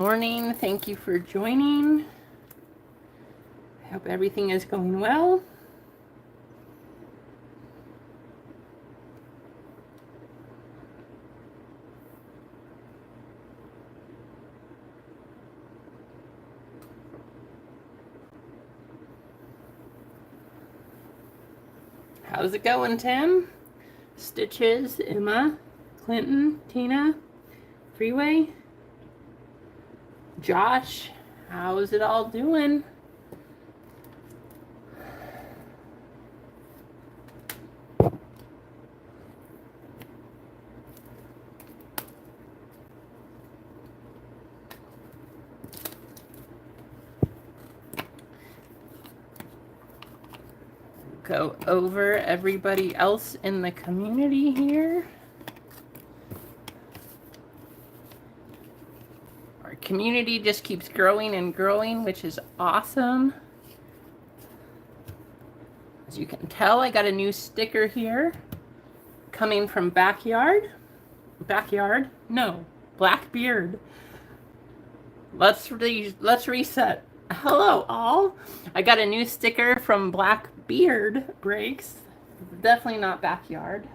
Morning. Thank you for joining. I hope everything is going well. How's it going, Tim? Stitches, Emma, Clinton, Tina, Freeway, Josh. How's it all doing? Go over everybody else in the community here. Our community just keeps growing and growing, which is awesome. As you can tell, I got a new sticker here coming from Blackbeard. Let's reset. Hello, all. I got a new sticker from Blackbeard Breaks. Definitely not Backyard.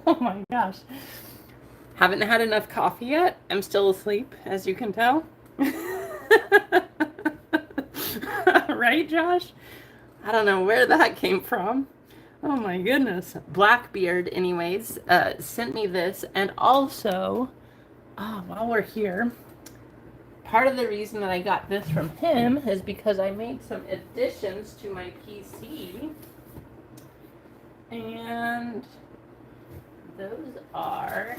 Oh my gosh. Haven't had enough coffee yet. I'm still asleep, as you can tell. Right, Josh? I don't know where that came from. Oh my goodness. Blackbeard, anyways, sent me this. And also, while we're here, part of the reason that I got this from him is because I made some additions to my PC. And those are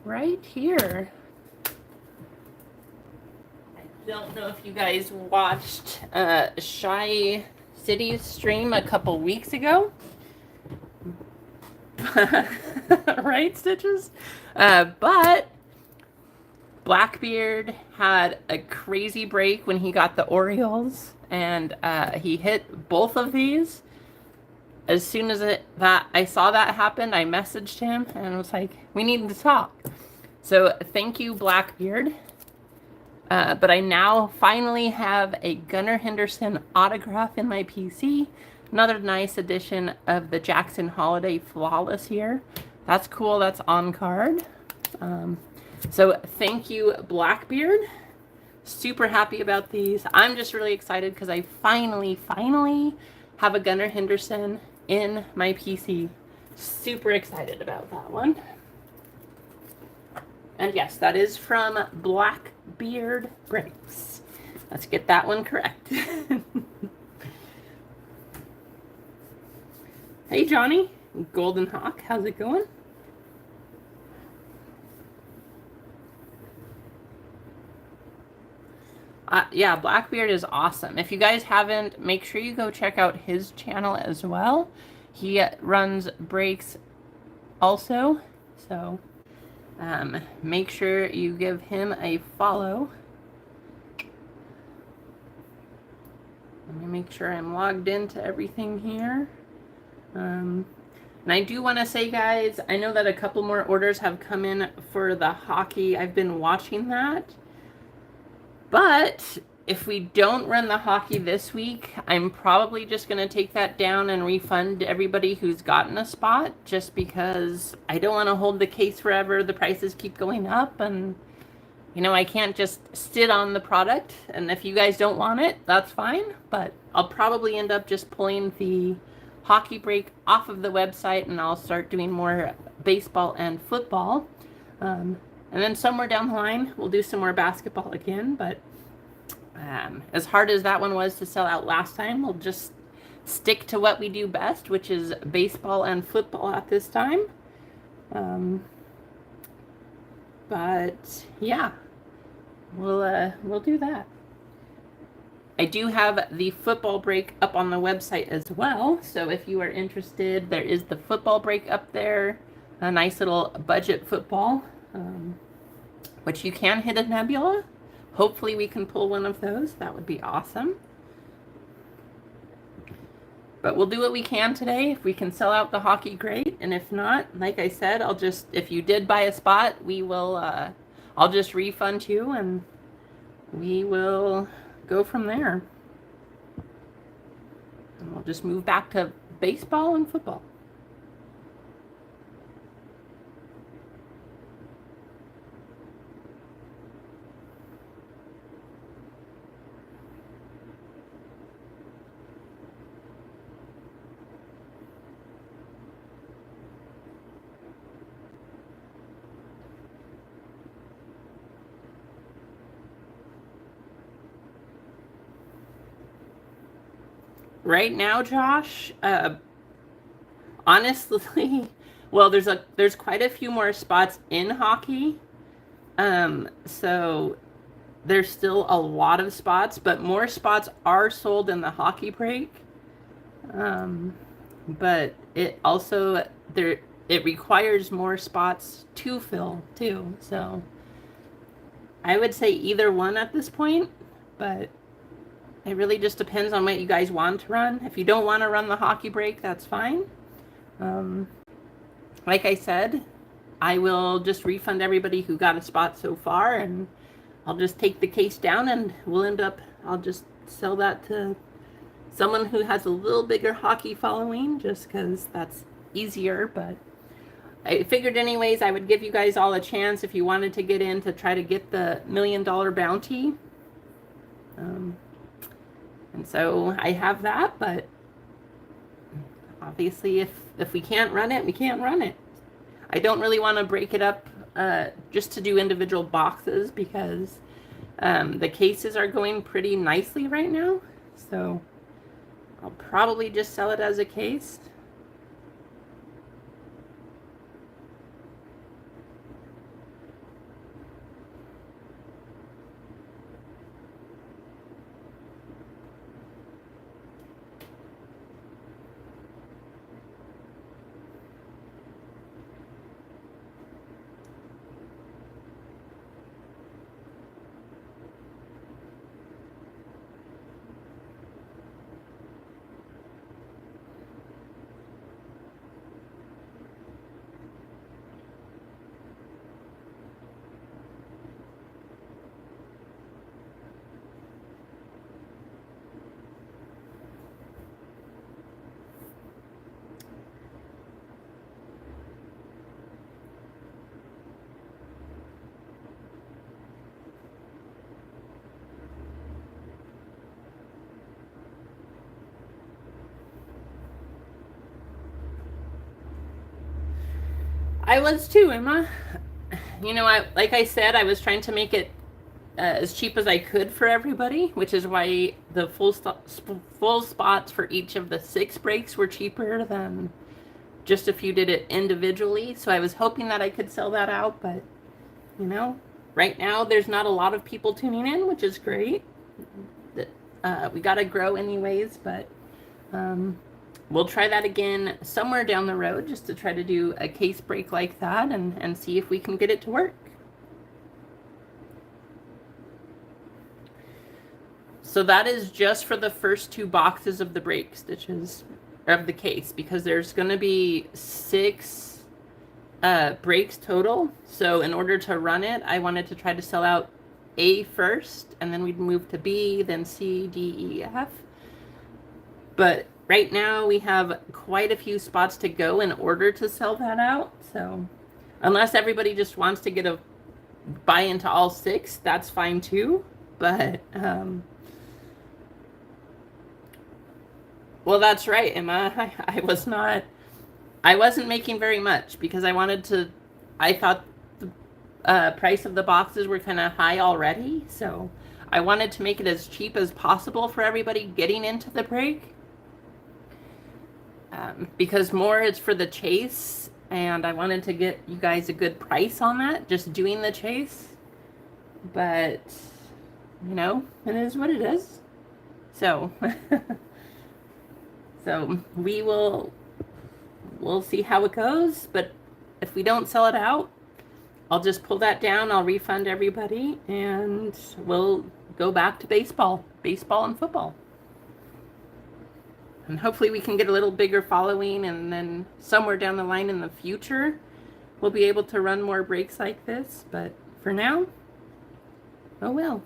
right here. I don't know if you guys watched Shy City's stream a couple weeks ago. Right, Stitches? But Blackbeard had a crazy break when he got the Orioles, and he hit both of these. As soon as I saw that happen, I messaged him and was like, we need to talk. So thank you, Blackbeard. But I now finally have a Gunnar Henderson autograph in my PC. Another nice edition of the Jackson Holiday Flawless here. That's cool. That's on card. So thank you, Blackbeard. Super happy about these. I'm just really excited because I finally have a Gunnar Henderson in my PC. Super excited about that one. And yes, that is from Blackbeard Breaks. Let's get that one correct. Hey, Johnny. Golden Hawk, how's it going? Yeah, Blackbeard is awesome. If you guys haven't, make sure you go check out his channel as well. He runs breaks also. So make sure you give him a follow. Let me make sure I'm logged into everything here. And I do want to say, guys, I know that a couple more orders have come in for the hockey. I've been watching that. But if we don't run the hockey this week, I'm probably just going to take that down and refund everybody who's gotten a spot, just because I don't want to hold the case forever. The prices keep going up, and, you know, I can't just sit on the product. And if you guys don't want it, that's fine. But I'll probably end up just pulling the hockey break off of the website, and I'll start doing more baseball and football. And then somewhere down the line, we'll do some more basketball again. But as hard as that one was to sell out last time, we'll just stick to what we do best, which is baseball and football at this time. But yeah, we'll do that. I do have the football break up on the website as well. So if you are interested, there is the football break up there. A nice little budget football. Which you can hit a Nebula. Hopefully we can pull one of those. That would be awesome. But we'll do what we can today. If we can sell out the hockey, great. And if not, like I said, if you did buy a spot, I'll just refund you and we will go from there. And we'll just move back to baseball and football. Right now, Josh, honestly, well, there's quite a few more spots in hockey. So there's still a lot of spots, but more spots are sold in the hockey break. But it also it requires more spots to fill too. So I would say either one at this point, but it really just depends on what you guys want to run. If you don't want to run the hockey break, that's fine. Like I said, I will just refund everybody who got a spot so far, and I'll just take the case down and I'll just sell that to someone who has a little bigger hockey following, just because that's easier. But I figured anyways, I would give you guys all a chance if you wanted to get in to try to get the $1 million bounty. And so I have that, but obviously if we can't run it, we can't run it. I don't really want to break it up just to do individual boxes because the cases are going pretty nicely right now. So I'll probably just sell it as a case. I was too, Emma. You know, like I said, I was trying to make it as cheap as I could for everybody, which is why the full spots for each of the 6 breaks were cheaper than just if you did it individually. So I was hoping that I could sell that out, but you know, right now there's not a lot of people tuning in, which is great. We got to grow anyways, but we'll try that again somewhere down the road just to try to do a case break like that and see if we can get it to work. So that is just for the first 2 boxes of the break stitches of the case, because there's going to be 6 breaks total. So in order to run it, I wanted to try to sell out A first, and then we'd move to B, then C, D, E, F. But right now we have quite a few spots to go in order to sell that out. So unless everybody just wants to get a buy into all 6, that's fine too. But well, that's right, Emma. I wasn't making very much because I thought the price of the boxes were kind of high already. So I wanted to make it as cheap as possible for everybody getting into the break. Because more is for the chase, and I wanted to get you guys a good price on that, just doing the chase. But, you know, it is what it is. So, so we'll see how it goes, but if we don't sell it out, I'll just pull that down, I'll refund everybody, and we'll go back to baseball and football. And hopefully we can get a little bigger following, and then somewhere down the line in the future, we'll be able to run more breaks like this. But for now, oh well.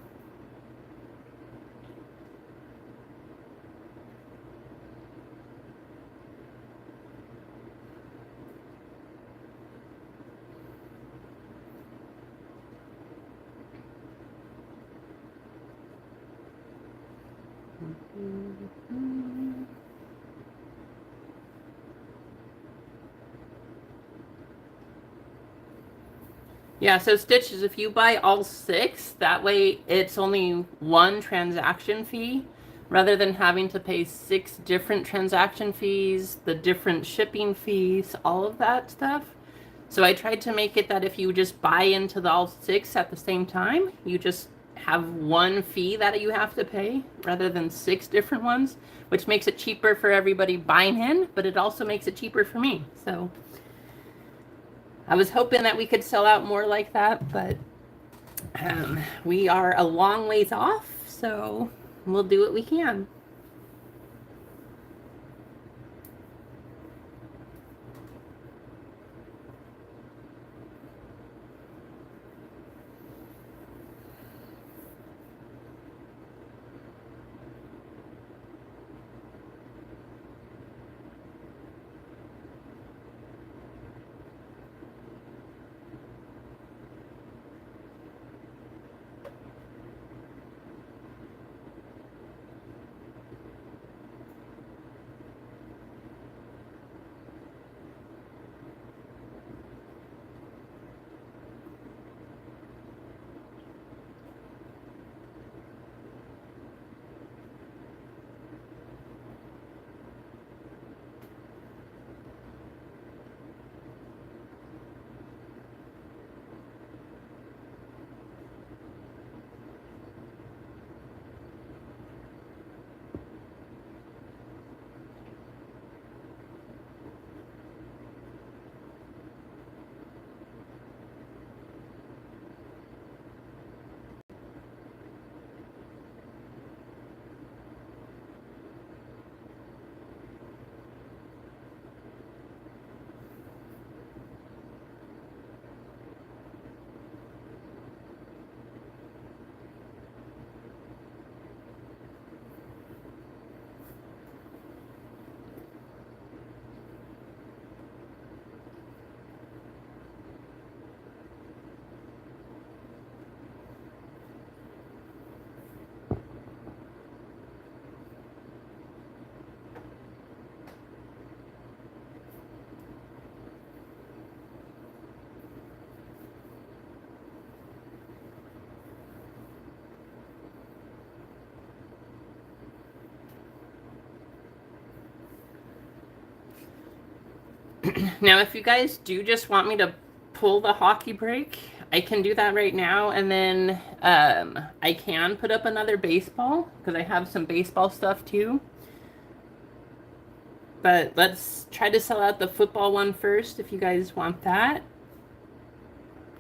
Yeah, so Stitches, if you buy all 6, that way it's only one transaction fee rather than having to pay 6 different transaction fees, the different shipping fees, all of that stuff. So I tried to make it that if you just buy into the all 6 at the same time, you just have one fee that you have to pay rather than 6 different ones, which makes it cheaper for everybody buying in, but it also makes it cheaper for me. So I was hoping that we could sell out more like that, but we are a long ways off, so we'll do what we can. Now, if you guys do just want me to pull the hockey break, I can do that right now, and then I can put up another baseball because I have some baseball stuff too. But let's try to sell out the football one first if you guys want that.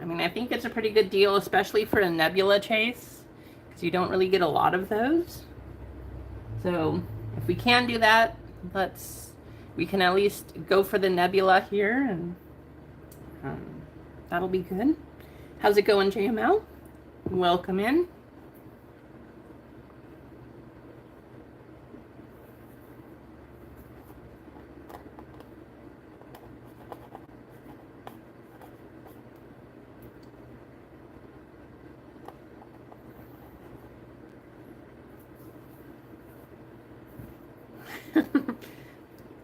I mean, I think it's a pretty good deal, especially for a Nebula chase, because you don't really get a lot of those. So if we can do that, we can at least go for the Nebula here, and that'll be good. How's it going, JML? Welcome in.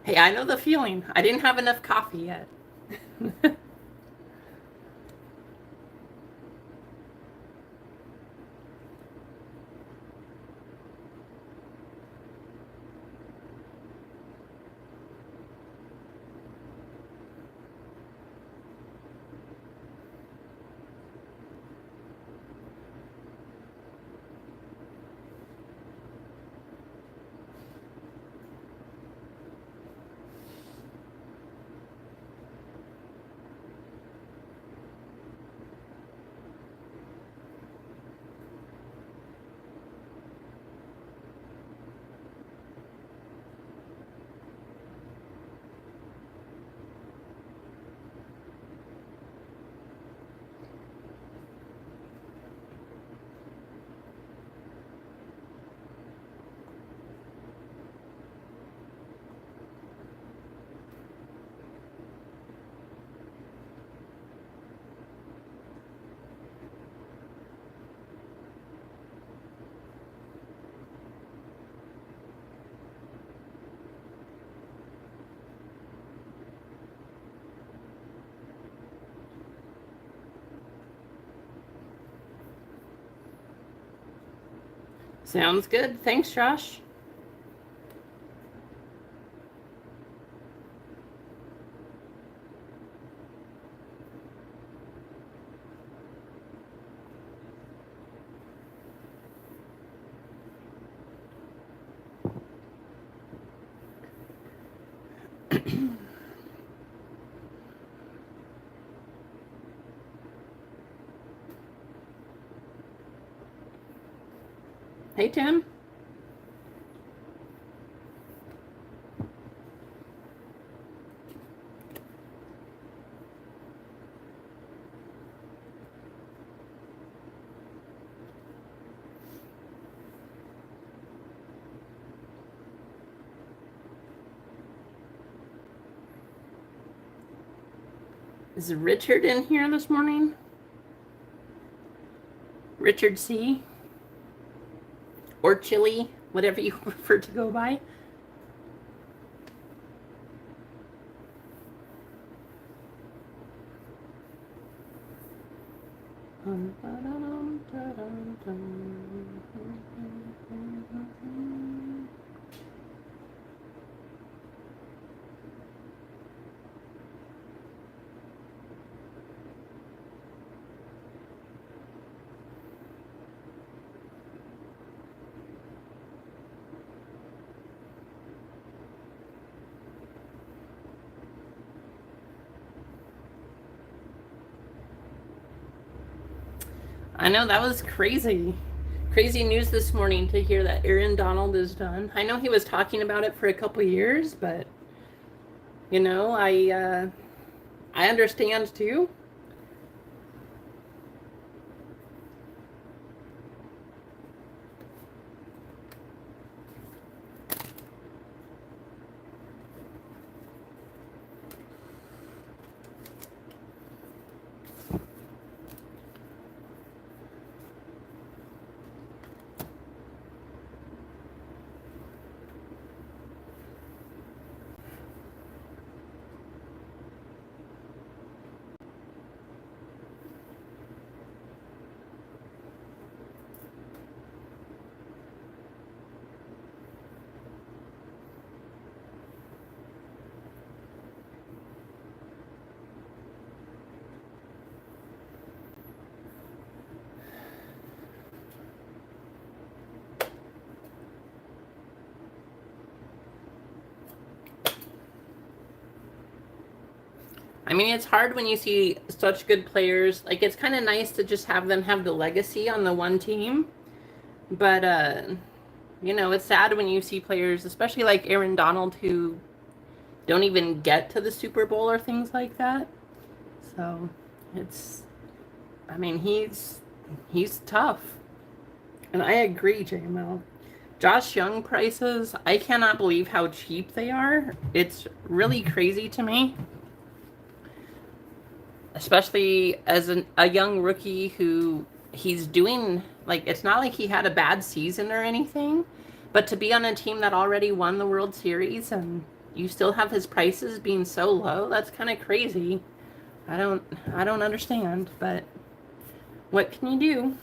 Hey, I know the feeling. I didn't have enough coffee yet. Sounds good. Thanks, Josh. Hey, Tim. Is Richard in here this morning? Richard C. Or Chili, whatever you prefer to go by. I know, that was crazy. Crazy news this morning to hear that Aaron Donald is done. I know he was talking about it for a couple years, but you know, I understand too. I mean, it's hard when you see such good players. Like, it's kind of nice to just have them have the legacy on the one team. But, you know, it's sad when you see players, especially like Aaron Donald, who don't even get to the Super Bowl or things like that. So, it's, I mean, he's tough. And I agree, JML. Josh Young prices, I cannot believe how cheap they are. It's really crazy to me. Especially as a young rookie who he's doing, like, it's not like he had a bad season or anything, but to be on a team that already won the World Series and you still have his prices being so low, that's kind of crazy. I don't understand, but what can you do?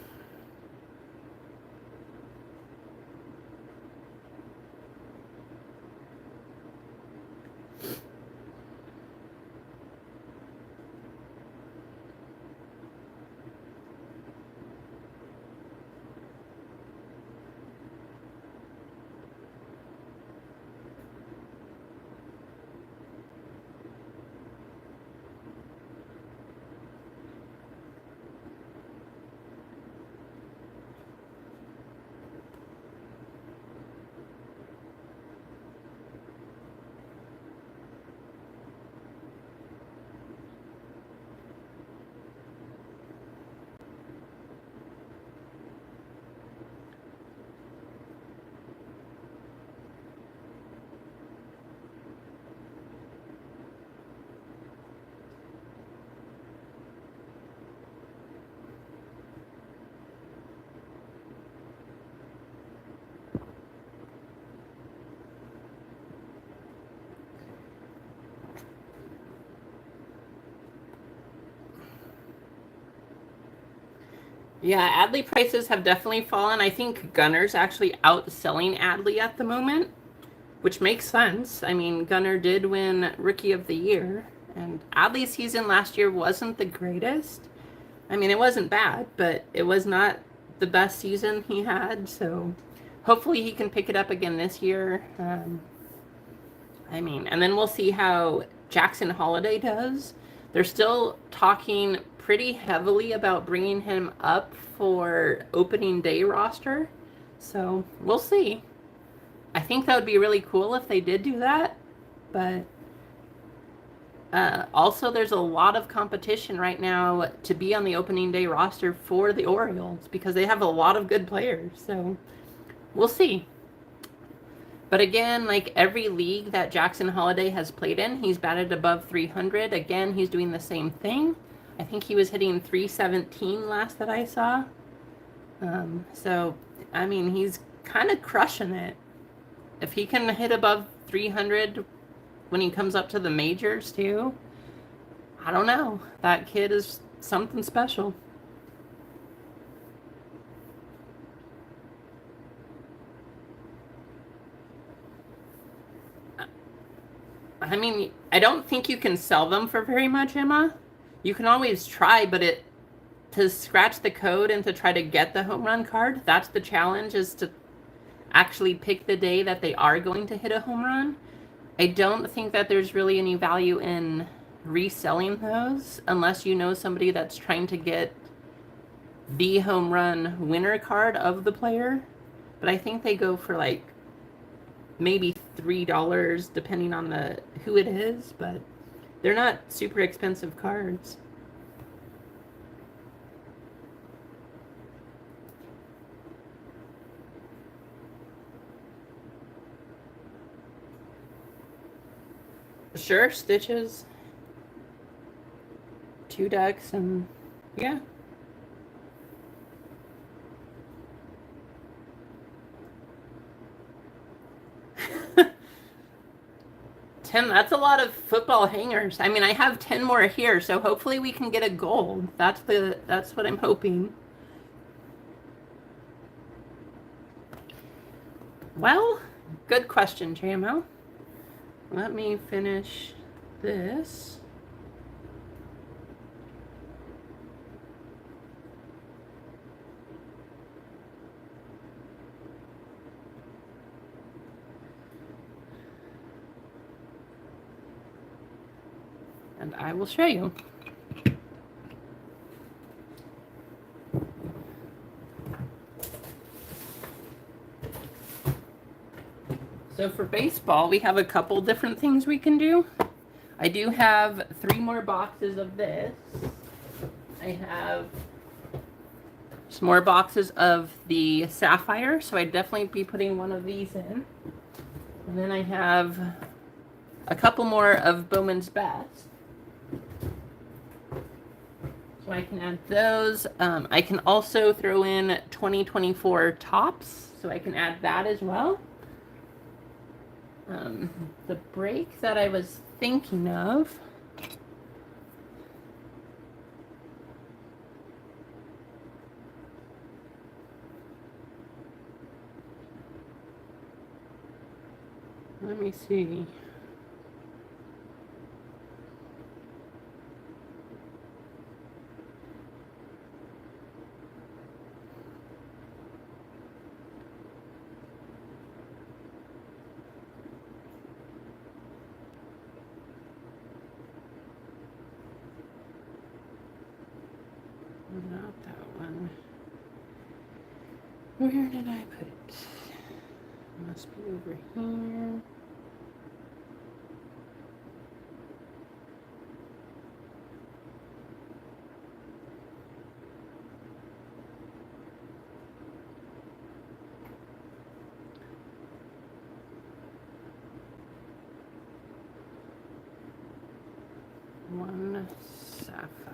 Yeah, Adley prices have definitely fallen. I think Gunner's actually outselling Adley at the moment, which makes sense. I mean, Gunner did win Rookie of the Year, and Adley's season last year wasn't the greatest. I mean, it wasn't bad, but it was not the best season he had, so hopefully he can pick it up again this year. I mean, and then we'll see how Jackson Holiday does. They're still talking pretty heavily about bringing him up for opening day roster. So we'll see. I think that would be really cool if they did do that. But also, there's a lot of competition right now to be on the opening day roster for the Orioles because they have a lot of good players. So we'll see. But again, like every league that Jackson Holiday has played in, he's batted above 300. Again, he's doing the same thing. I think he was hitting 317 last that I saw. So, I mean, he's kind of crushing it. If he can hit above 300 when he comes up to the majors, too, I don't know. That kid is something special. I mean, I don't think you can sell them for very much, Emma. You can always try, but to scratch the code and to try to get the home run card, that's the challenge, is to actually pick the day that they are going to hit a home run. I don't think that there's really any value in reselling those unless you know somebody that's trying to get the home run winner card of the player. But I think they go for like maybe $3 depending on who it is, but they're not super expensive cards. Sure, Stitches. 2 decks and yeah. Tim, that's a lot of football hangers. I mean, I have 10 more here, so hopefully we can get a gold. That's what I'm hoping. Well, good question, JML. Let me finish this. And I will show you. So for baseball, we have a couple different things we can do. I do have 3 more boxes of this. I have some more boxes of the Sapphire, so I'd definitely be putting one of these in. And then I have a couple more of Bowman's Best. So I can add those. I can also throw in 2024 Tops, so I can add that as well. The break that I was thinking of. Let me see. Not that one. Where did I put it? It must be over here. One Sapphire.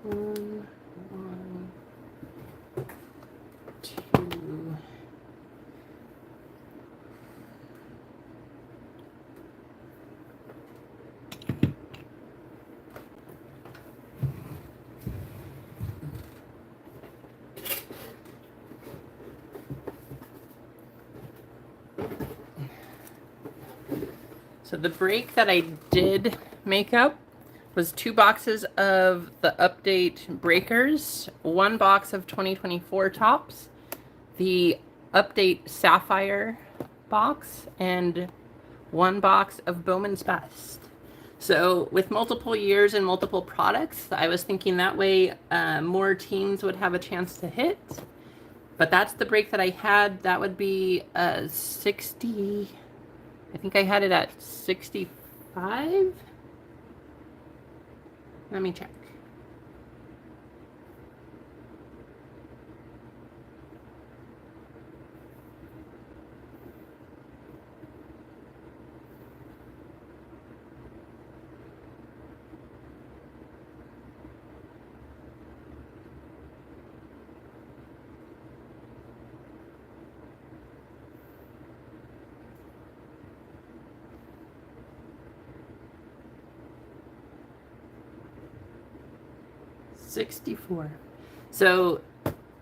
One, 2. So the break that I did make up was 2 boxes of the update breakers, 1 box of 2024 tops, the update sapphire box, and 1 box of Bowman's Best. So with multiple years and multiple products, I was thinking that way more teams would have a chance to hit. But that's the break that I had. That would be 60. I think I had it at 65. Let me check. $64. So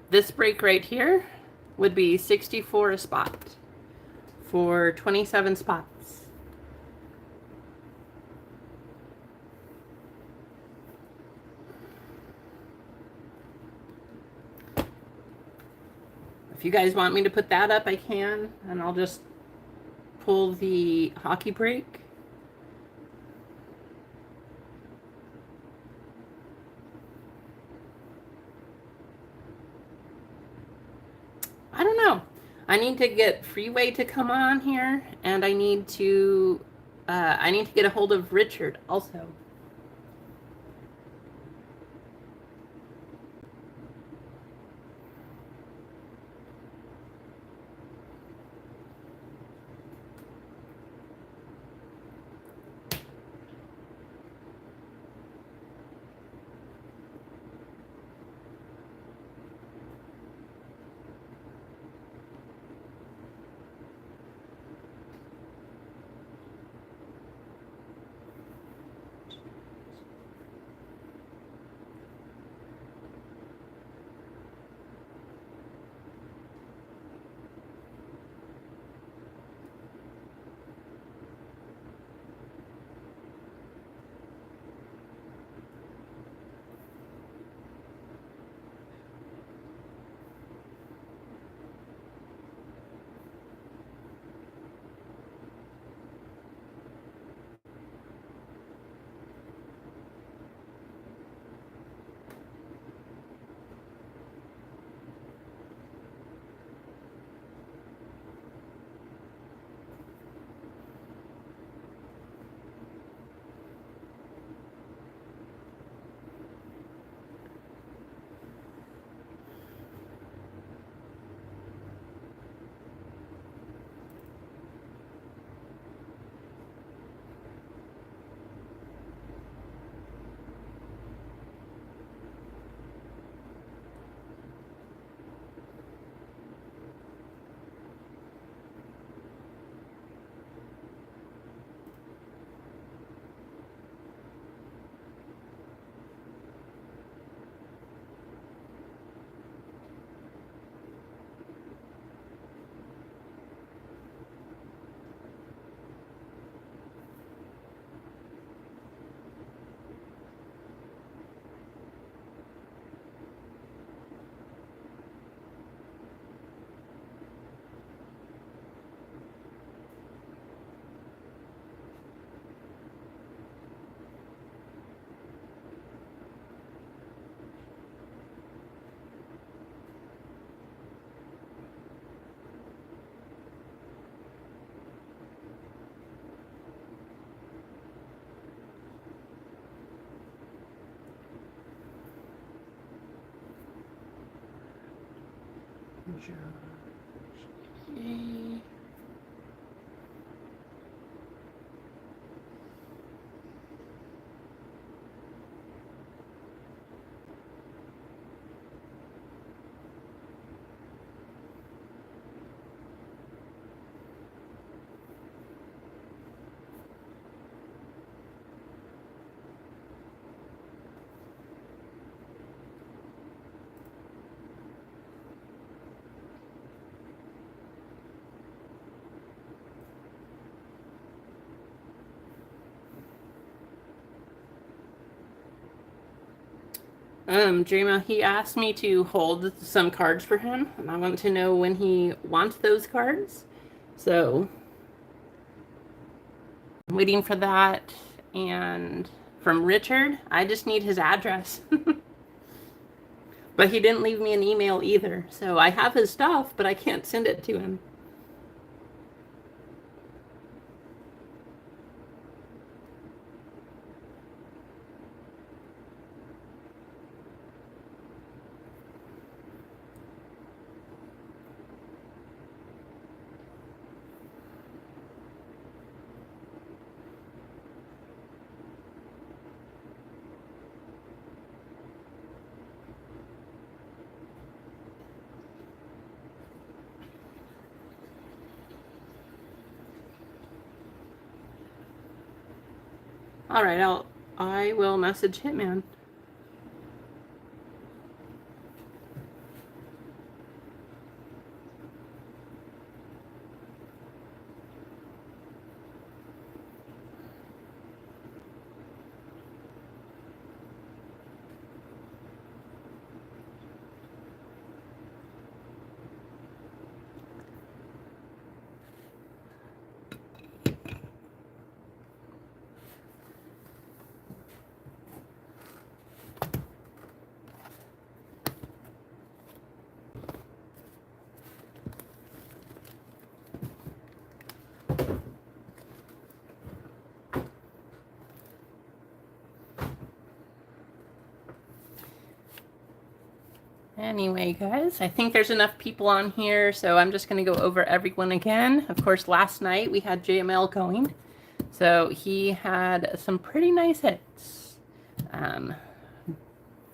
this break right here would be 64 a spot for 27 spots. If you guys want me to put that up, I can, and I'll just pull the hockey break. I don't know. I need to get Freeway to come on here, and I need to get a hold of Richard also. Yay. Dreama, he asked me to hold some cards for him, and I want to know when he wants those cards. So, I'm waiting for that. And from Richard, I just need his address. But he didn't leave me an email either. So I have his stuff, but I can't send it to him. All right, I will message Hitman. Anyway, guys, I think there's enough people on here, so I'm just going to go over everyone again. Of course, last night we had JML going, so he had some pretty nice hits.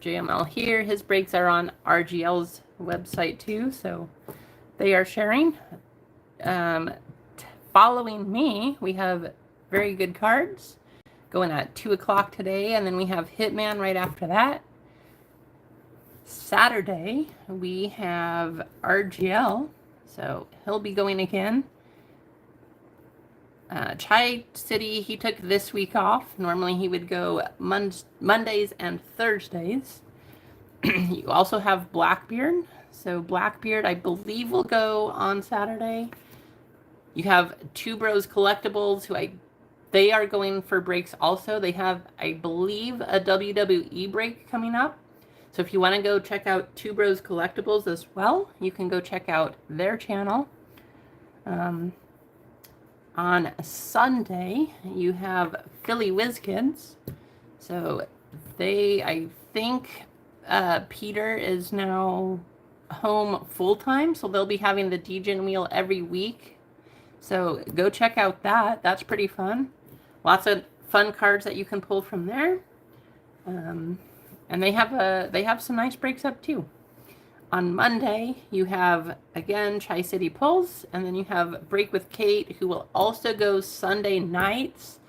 JML here, his breaks are on RGL's website too, so they are sharing. Following me, we have very good cards going at 2 o'clock today, and then we have Hitman right after that. Saturday, we have RGL, so he'll be going again. Chai City, he took this week off. Normally he would go Mondays and Thursdays. You also have Blackbeard. So Blackbeard, I believe, will go on Saturday. You have Two Bros Collectibles, who they are going for breaks also. They have, I believe, a WWE break coming up. So if you want to go check out Two Bros Collectibles as well, you can go check out their channel. On Sunday, you have Philly Whiz Kids. So I think Peter is now home full-time, so they'll be having the Degen wheel every week. So go check out that. That's pretty fun. Lots of fun cards that you can pull from there. And they have some nice breaks up too. On Monday, you have, again, Tri-City Pulls, and then you have Break with Kate, who will also go Sunday nights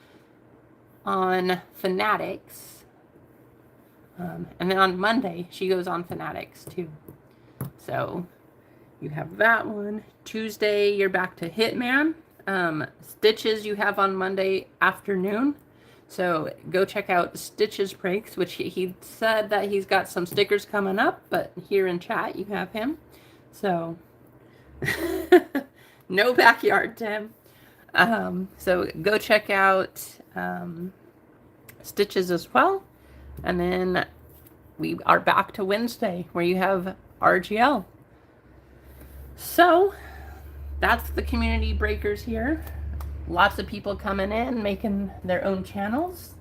on Fanatics. And then on Monday, she goes on Fanatics too. So you have that one. Tuesday, you're back to Hitman. Stitches you have on Monday afternoon. So go check out Stitches Breaks, which he said that he's got some stickers coming up, but here in chat you have him. So no backyard, Tim. So go check out Stitches as well. And then we are back to Wednesday, where you have RGL. So that's the community breakers here. Lots of people coming in, making their own channels.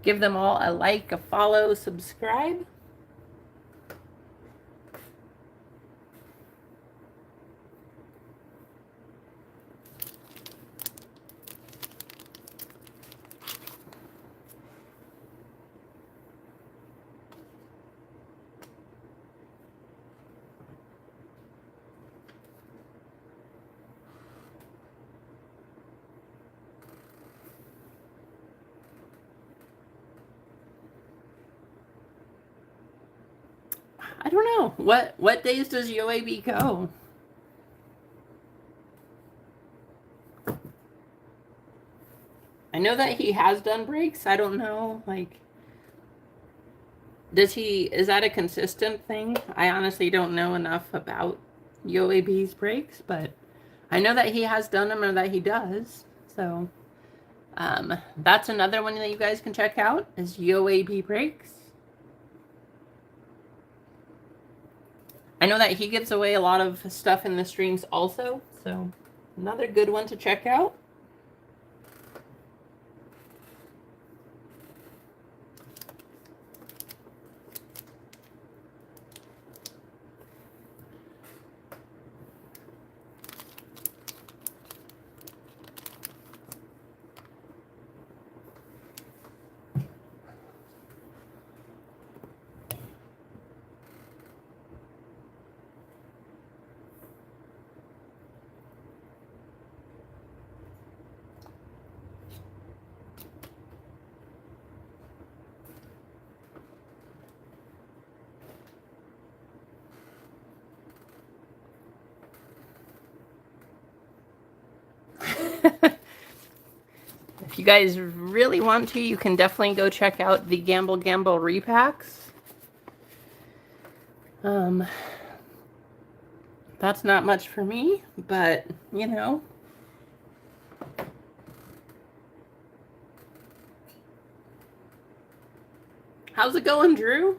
Give them all a like, a follow, subscribe. I don't know. What days does UAB go? I know that he has done breaks. I don't know, like, Is that a consistent thing? I honestly don't know enough about UAB's brakes, but I know that he has done them or that he does. So that's another one that you guys can check out is UAB brakes. I know that he gives away a lot of stuff in the streams also, so another good one to check out. If you guys really want to, you can definitely go check out the Gamble Gamble repacks. That's not much for me, but you know. How's it going, Drew?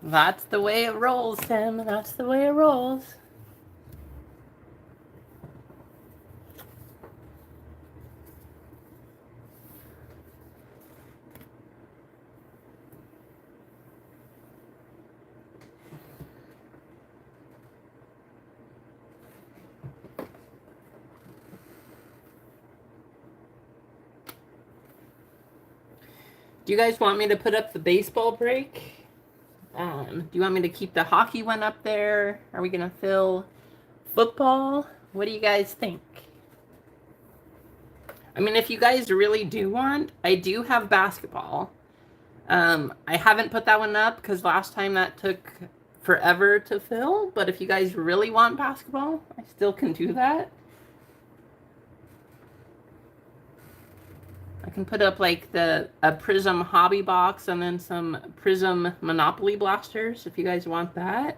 That's the way it rolls, Tim. That's the way it rolls. Do you guys want me to put up the baseball break? Do you want me to keep the hockey one up there? Are we going to fill football? What do you guys think? I mean, if you guys really do want, I do have basketball. I haven't put that one up because last time that took forever to fill. But if you guys really want basketball, I still can do that. I can put up like a Prism hobby box and then some Prism Monopoly blasters if you guys want that.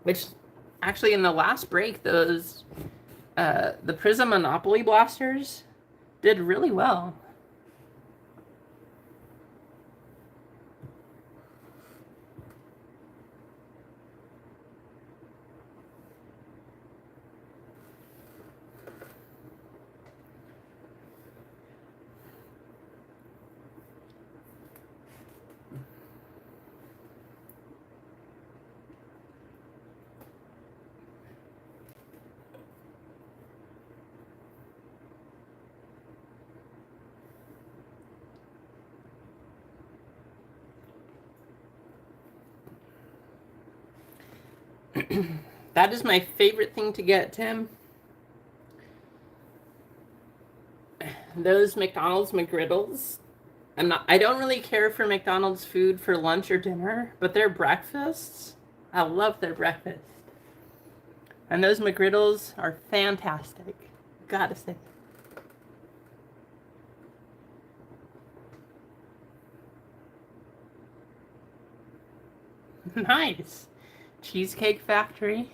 Which actually in the last break, those the Prism Monopoly blasters did really well. That is my favorite thing to get, Tim. Those McDonald's McGriddles. I don't really care for McDonald's food for lunch or dinner, but their breakfasts, I love their breakfast. And those McGriddles are fantastic. Gotta say. Nice. Cheesecake Factory.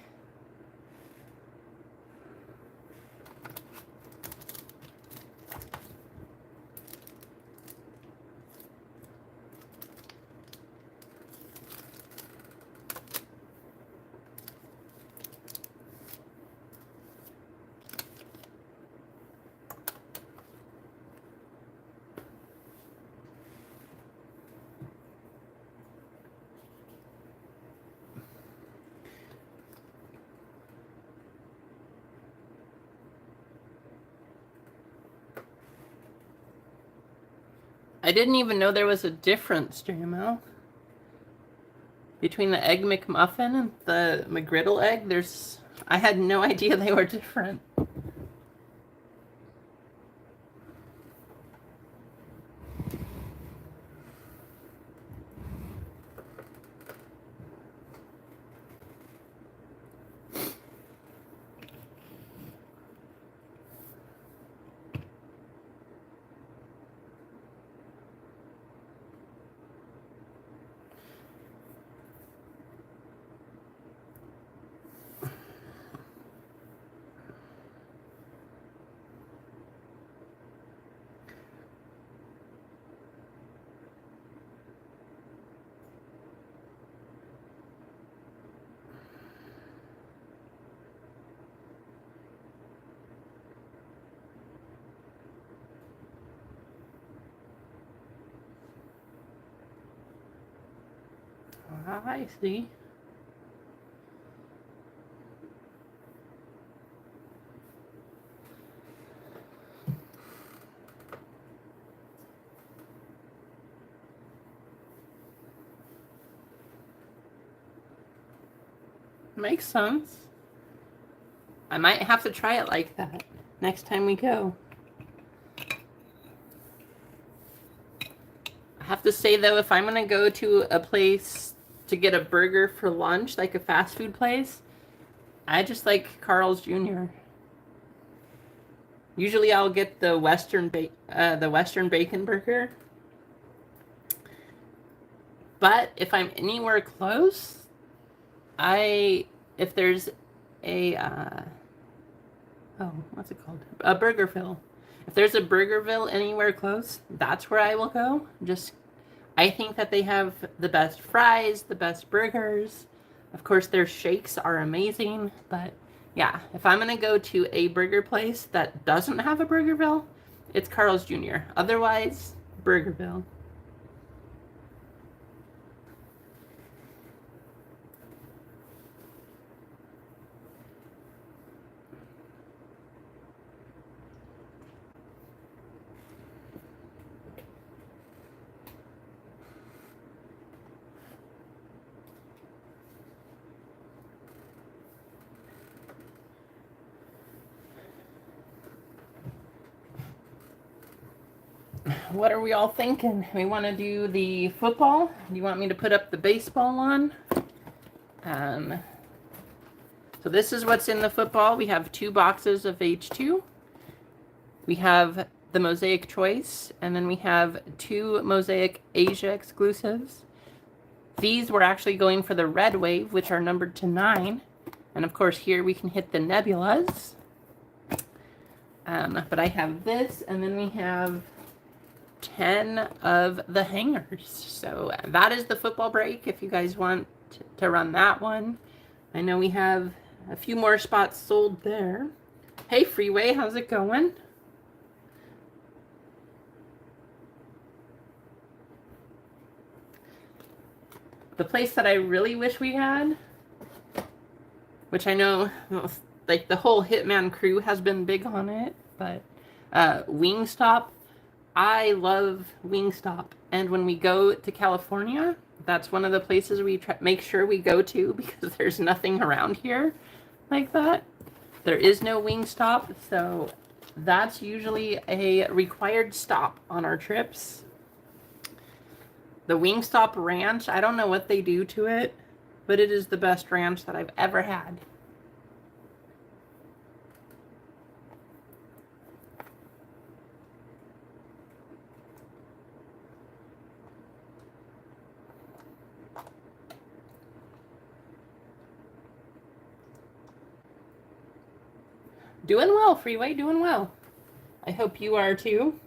I didn't even know there was a difference, JML, between the Egg McMuffin and the McGriddle egg. I had no idea they were different. I see. Makes sense. I might have to try it like that next time we go. I have to say, though, if I'm going to go to a place to get a burger for lunch, like a fast food place, I just like Carl's Jr. Usually I'll get the Western Bacon Burger. But if I'm anywhere close, if there's a what's it called? A Burgerville. If there's a Burgerville anywhere close, that's where I will go. I think that they have the best fries, the best burgers. Of course, their shakes are amazing. But yeah, if I'm going to go to a burger place that doesn't have a Burgerville, it's Carl's Jr. Otherwise, Burgerville. What are we all thinking? We want to do the football? Do you want me to put up the baseball one? So this is what's in the football. We have 2 boxes of H2. We have the Mosaic Choice, and then we have 2 Mosaic Asia exclusives. These we're actually going for the Red Wave, which are numbered to 9. And of course here we can hit the Nebulas. But I have this, and then we have 10 of the hangers. So that is the football break if you guys want to run that one. I know we have a few more spots sold there. Hey Freeway, how's it going? The place that I really wish we had, which I know like the whole Hitman crew has been big on it, but Wingstop. I love Wingstop, and when we go to California, that's one of the places we make sure we go to because there's nothing around here like that. There is no Wingstop, so that's usually a required stop on our trips. The Wingstop Ranch, I don't know what they do to it, but it is the best ranch that I've ever had. Doing well, Freeway, doing well. I hope you are too.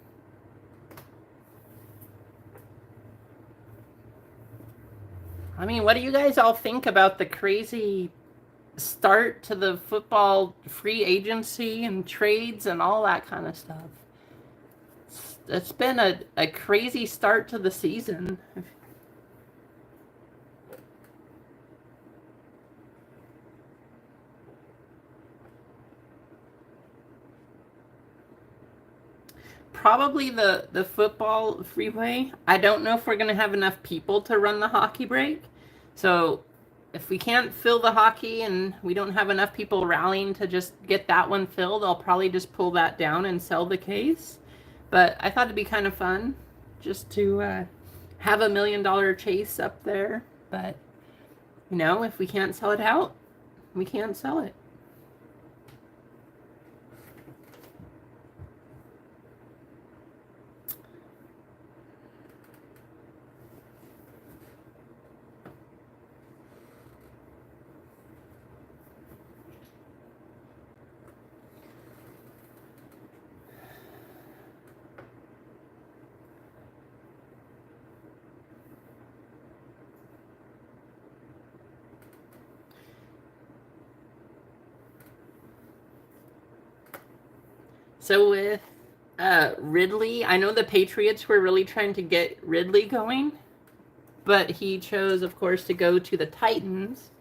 I mean, what do you guys all think about the crazy start to the football free agency and trades and all that kind of stuff? It's been a crazy start to the season. probably the football freeway. I don't know if we're gonna have enough people to run the hockey break. So if we can't fill the hockey and we don't have enough people rallying to just get that one filled, I'll probably just pull that down and sell the case. But I thought it'd be kind of fun just to have $1 million chase up there. But, you know, if we can't sell it out, we can't sell it. So with Ridley, I know the Patriots were really trying to get Ridley going, but he chose, of course, to go to the Titans.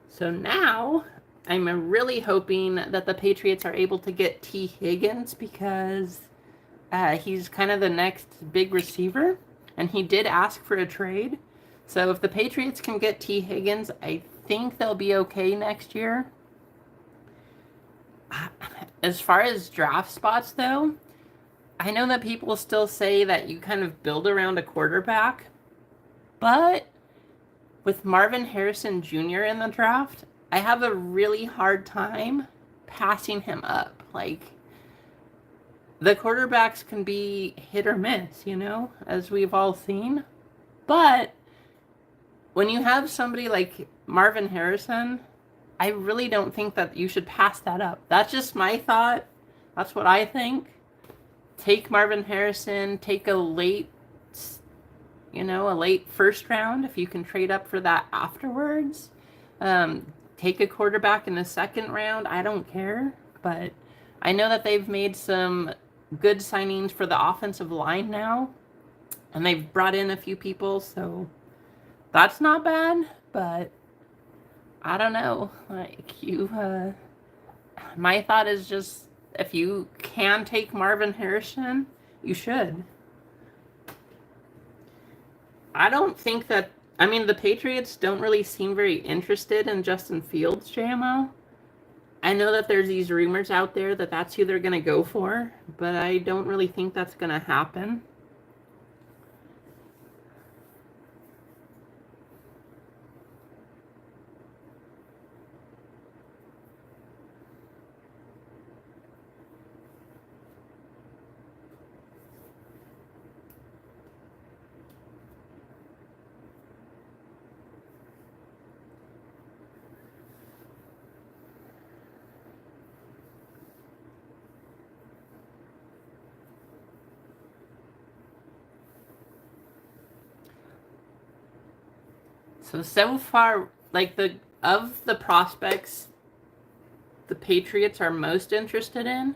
So now I'm really hoping that the Patriots are able to get T. Higgins because he's kind of the next big receiver, and he did ask for a trade. So if the Patriots can get T. Higgins, I think they'll be okay next year. As far as draft spots, though, I know that people still say that you kind of build around a quarterback, but with Marvin Harrison Jr. in the draft, I have a really hard time passing him up. Like, the quarterbacks can be hit or miss, you know, as we've all seen. But when you have somebody like Marvin Harrison, I really don't think that you should pass that up. That's just my thought. That's what I think. Take Marvin Harrison, take a late first round if you can trade up for that afterwards. Take a quarterback in the second round. I don't care. But I know that they've made some good signings for the offensive line now. And they've brought in a few people, so that's not bad. But I don't know. My thought is just if you can take Marvin Harrison, you should. I don't think that, the Patriots don't really seem very interested in Justin Fields, JMO. I know that there's these rumors out there that that's who they're going to go for, but I don't really think that's going to happen. So far, of the prospects the Patriots are most interested in,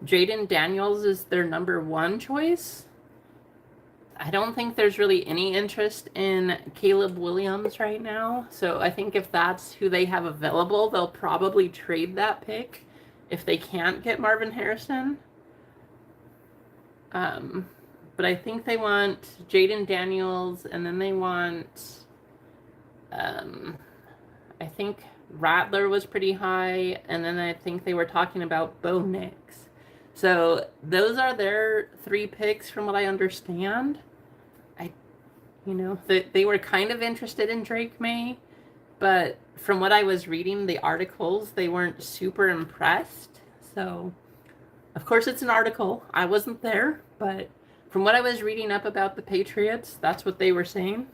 Jaden Daniels is their number one choice. I don't think there's really any interest in Caleb Williams right now. So I think if that's who they have available, they'll probably trade that pick if they can't get Marvin Harrison. But I think they want Jaden Daniels, and then they want... I think Rattler was pretty high, and then I think they were talking about Bo Nix. So those are their three picks from what I understand. They were kind of interested in Drake May, but from what I was reading, the articles, they weren't super impressed. So, of course, it's an article. I wasn't there, but from what I was reading up about the Patriots, that's what they were saying.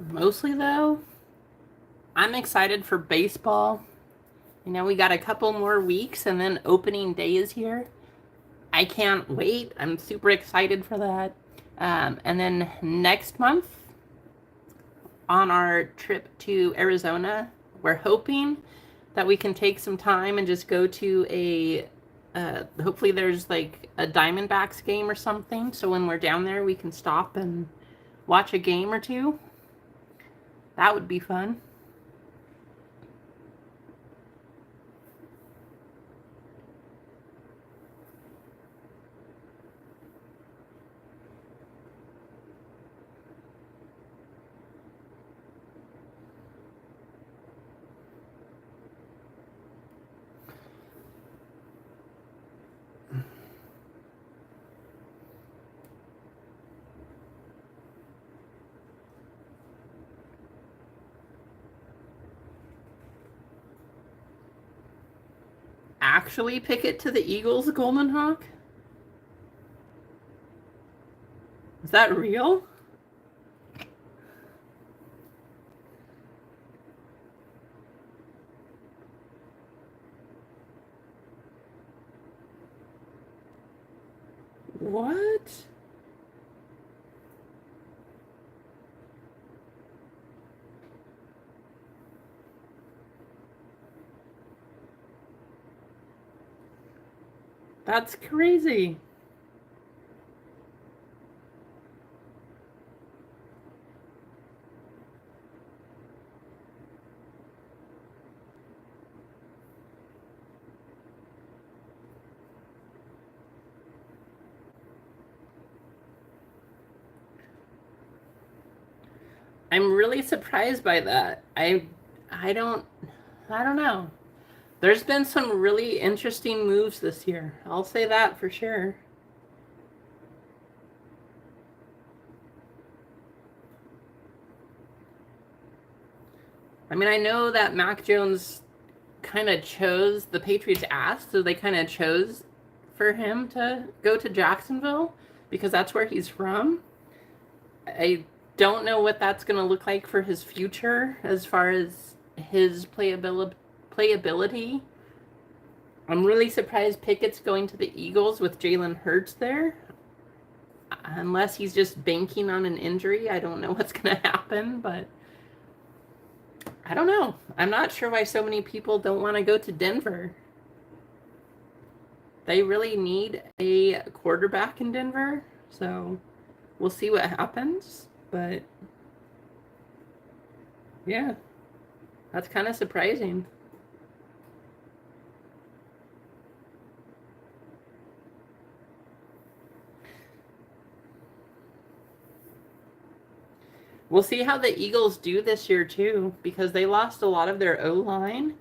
Mostly, though, I'm excited for baseball. We got a couple more weeks, and then opening day is here. I can't wait. I'm super excited for that. And then next month, on our trip to Arizona, we're hoping that we can take some time and just go to a hopefully there's like a Diamondbacks game or something, so when we're down there we can stop and watch a game or two. That would be fun. Actually pick it to the Eagles, Golden Hawk? Is that real? What? That's crazy. I'm really surprised by that. I don't know. There's been some really interesting moves this year. I'll say that for sure. I mean, I know that Mac Jones kind of chose, the Patriots asked, so they kind of chose for him to go to Jacksonville because that's where he's from. I don't know what that's going to look like for his future as far as his playability. I'm really surprised Pickett's going to the Eagles with Jalen Hurts there. Unless he's just banking on an injury, I don't know what's going to happen, but I don't know. I'm not sure why so many people don't want to go to Denver. They really need a quarterback in Denver, so we'll see what happens, but yeah, that's kind of surprising. We'll see how the Eagles do this year too, because they lost a lot of their O-line.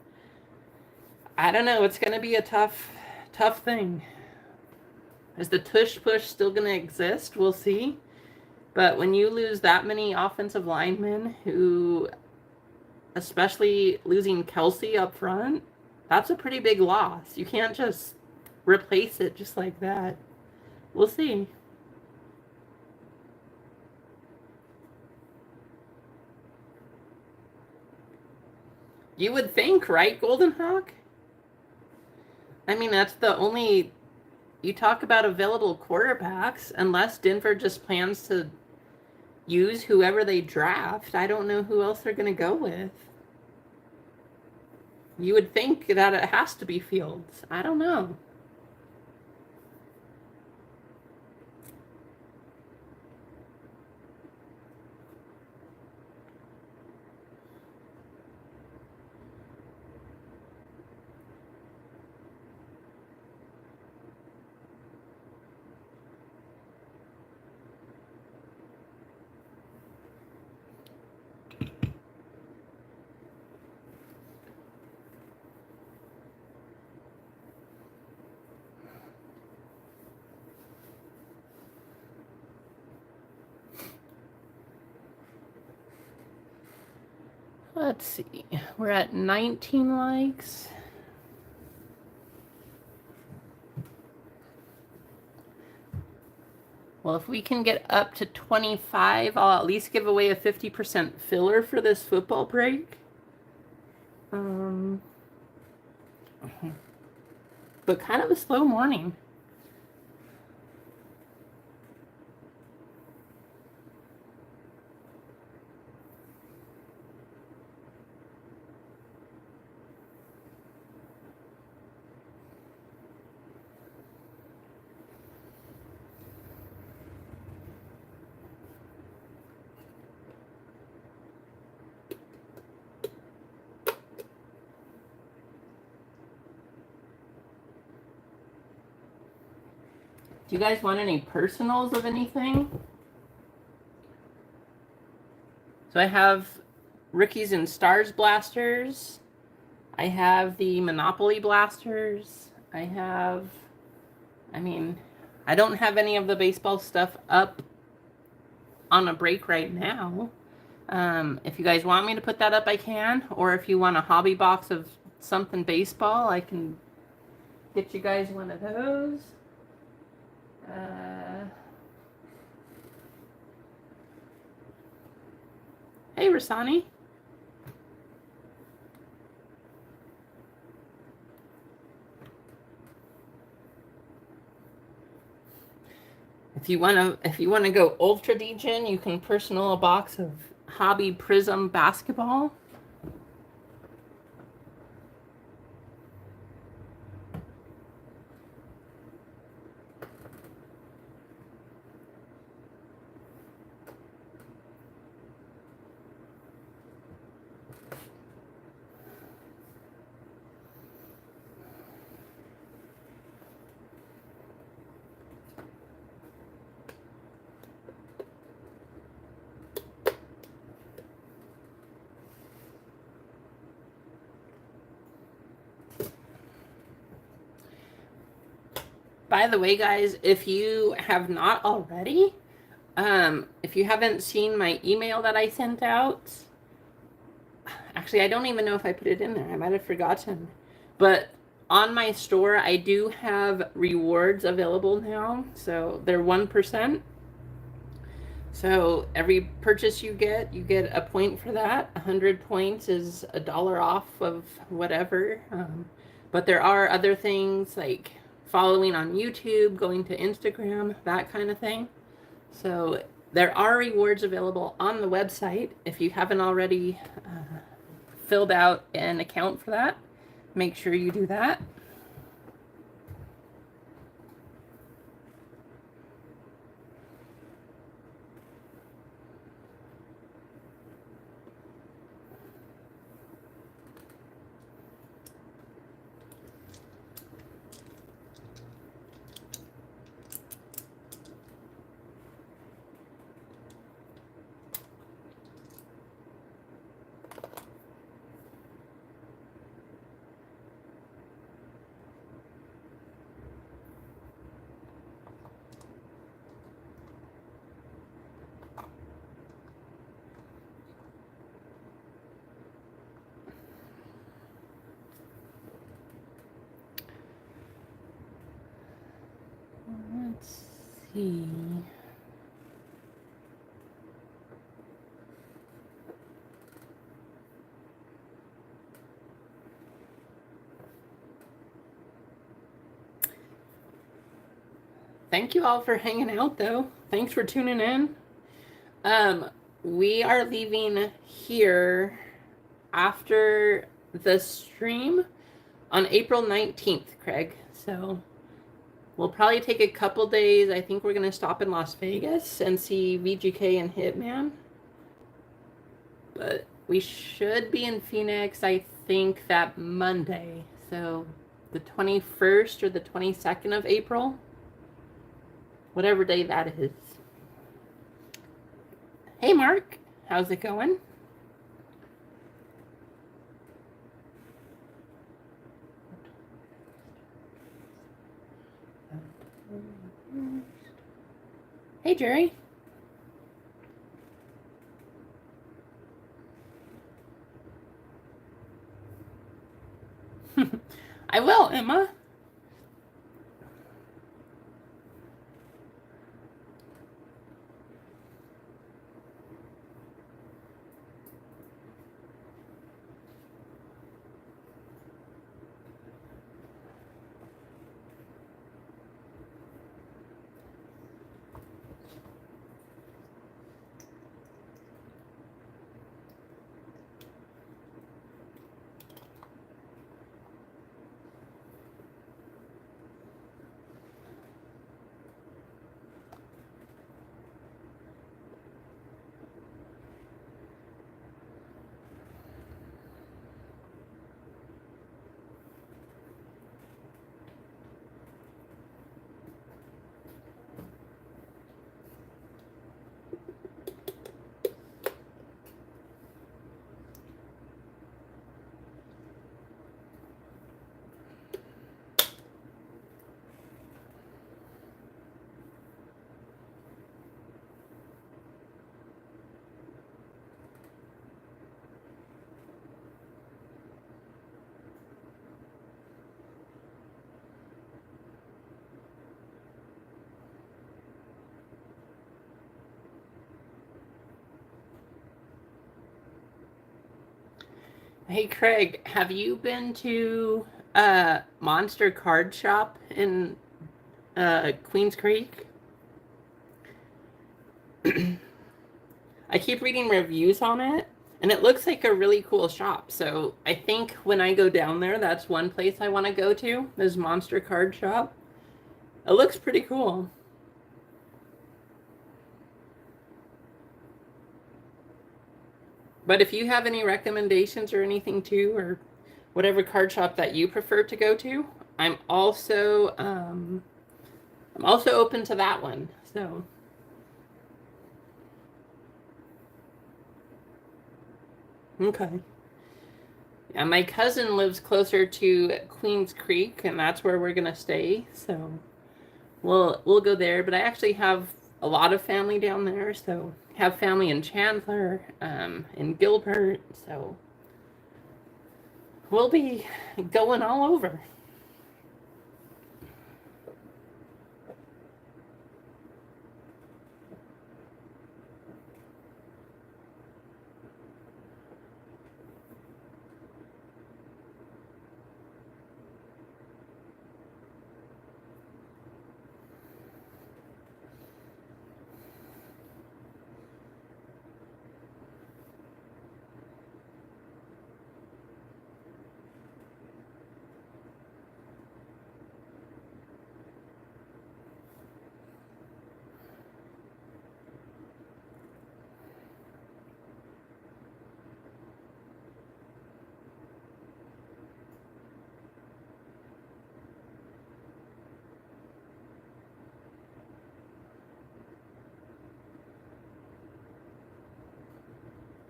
I don't know. It's going to be a tough thing. Is the tush push still going to exist? We'll see. But when you lose that many offensive linemen, who, especially losing Kelsey up front, that's a pretty big loss. You can't just replace it just like that. We'll see. You would think, right, Golden Hawk? I mean, that's the only... You talk about available quarterbacks, unless Denver just plans to use whoever they draft. I don't know who else they're going to go with. You would think that it has to be Fields. I don't know. Let's see. We're at 19 likes. Well, if we can get up to 25, I'll at least give away a 50% filler for this football break. But kind of a slow morning. Do you guys want any personals of anything? So I have Rookies and Stars blasters. I have the Monopoly blasters. I don't have any of the baseball stuff up on a break right now. If you guys want me to put that up, I can. Or if you want a hobby box of something baseball, I can get you guys one of those. Hey, Rasani. If you wanna go ultra degen, you can personal a box of Hobby Prism basketball. By the way, guys, if you have not already, if you haven't seen my email that I sent out, actually, I don't even know if I put it in there. I might have forgotten. But on my store, I do have rewards available now. So they're 1%. So every purchase you get a point for that. 100 points is $1 off of whatever. But there are other things like following on YouTube, going to Instagram, that kind of thing. So there are rewards available on the website. If you haven't already filled out an account for that, make sure you do that. Let's see. Thank you all for hanging out, though. Thanks for tuning in. We are leaving here after the stream on April 19th, Craig. So we'll probably take a couple days. I think we're going to stop in Las Vegas and see VGK and Hitman. But we should be in Phoenix, I think, that Monday. So the 21st or the 22nd of April. Whatever day that is. Hey, Mark. How's it going? Hey, Jerry. I will, Emma. Hey Craig, have you been to Monster Card Shop in Queens Creek? I keep reading reviews on it, and it looks like a really cool shop. So I think when I go down there, that's one place I want to go to, is Monster Card Shop. It looks pretty cool. But if you have any recommendations or anything too, or whatever card shop that you prefer to go to, I'm also um, I'm also open to that one. So okay. Yeah, my cousin lives closer to Queens Creek, and that's where we're gonna stay. So we'll go there. But I actually have a lot of family down there. So have family in Chandler, in Gilbert. So we'll be going all over.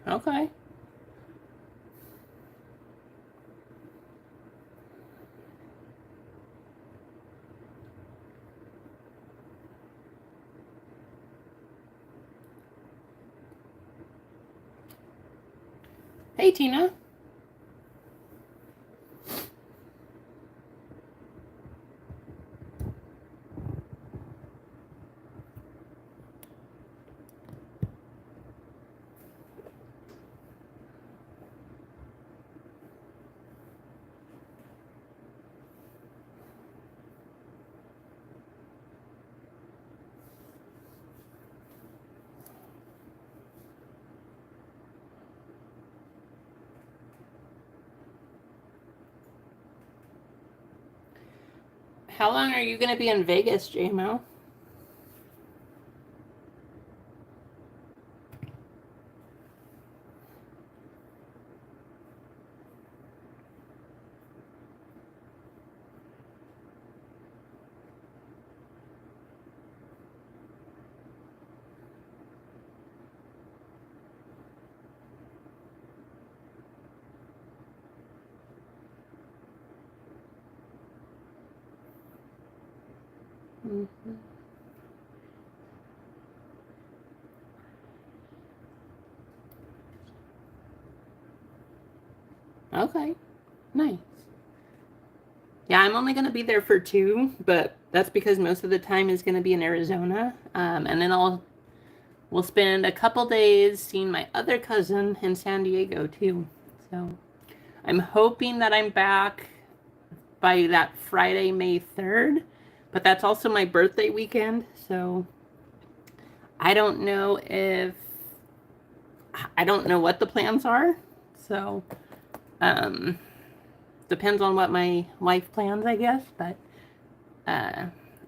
Okay. Hey Tina. How long are you gonna be in Vegas, JMO? Mm-hmm. Okay, nice. Yeah, I'm only gonna be there for 2, but that's because most of the time is gonna be in Arizona, and then we'll spend a couple days seeing my other cousin in San Diego too. So I'm hoping that I'm back by that Friday, May 3rd, but that's also my birthday weekend. So I don't know if I don't know what the plans are. So um, depends on what my wife plans, I guess. But uh,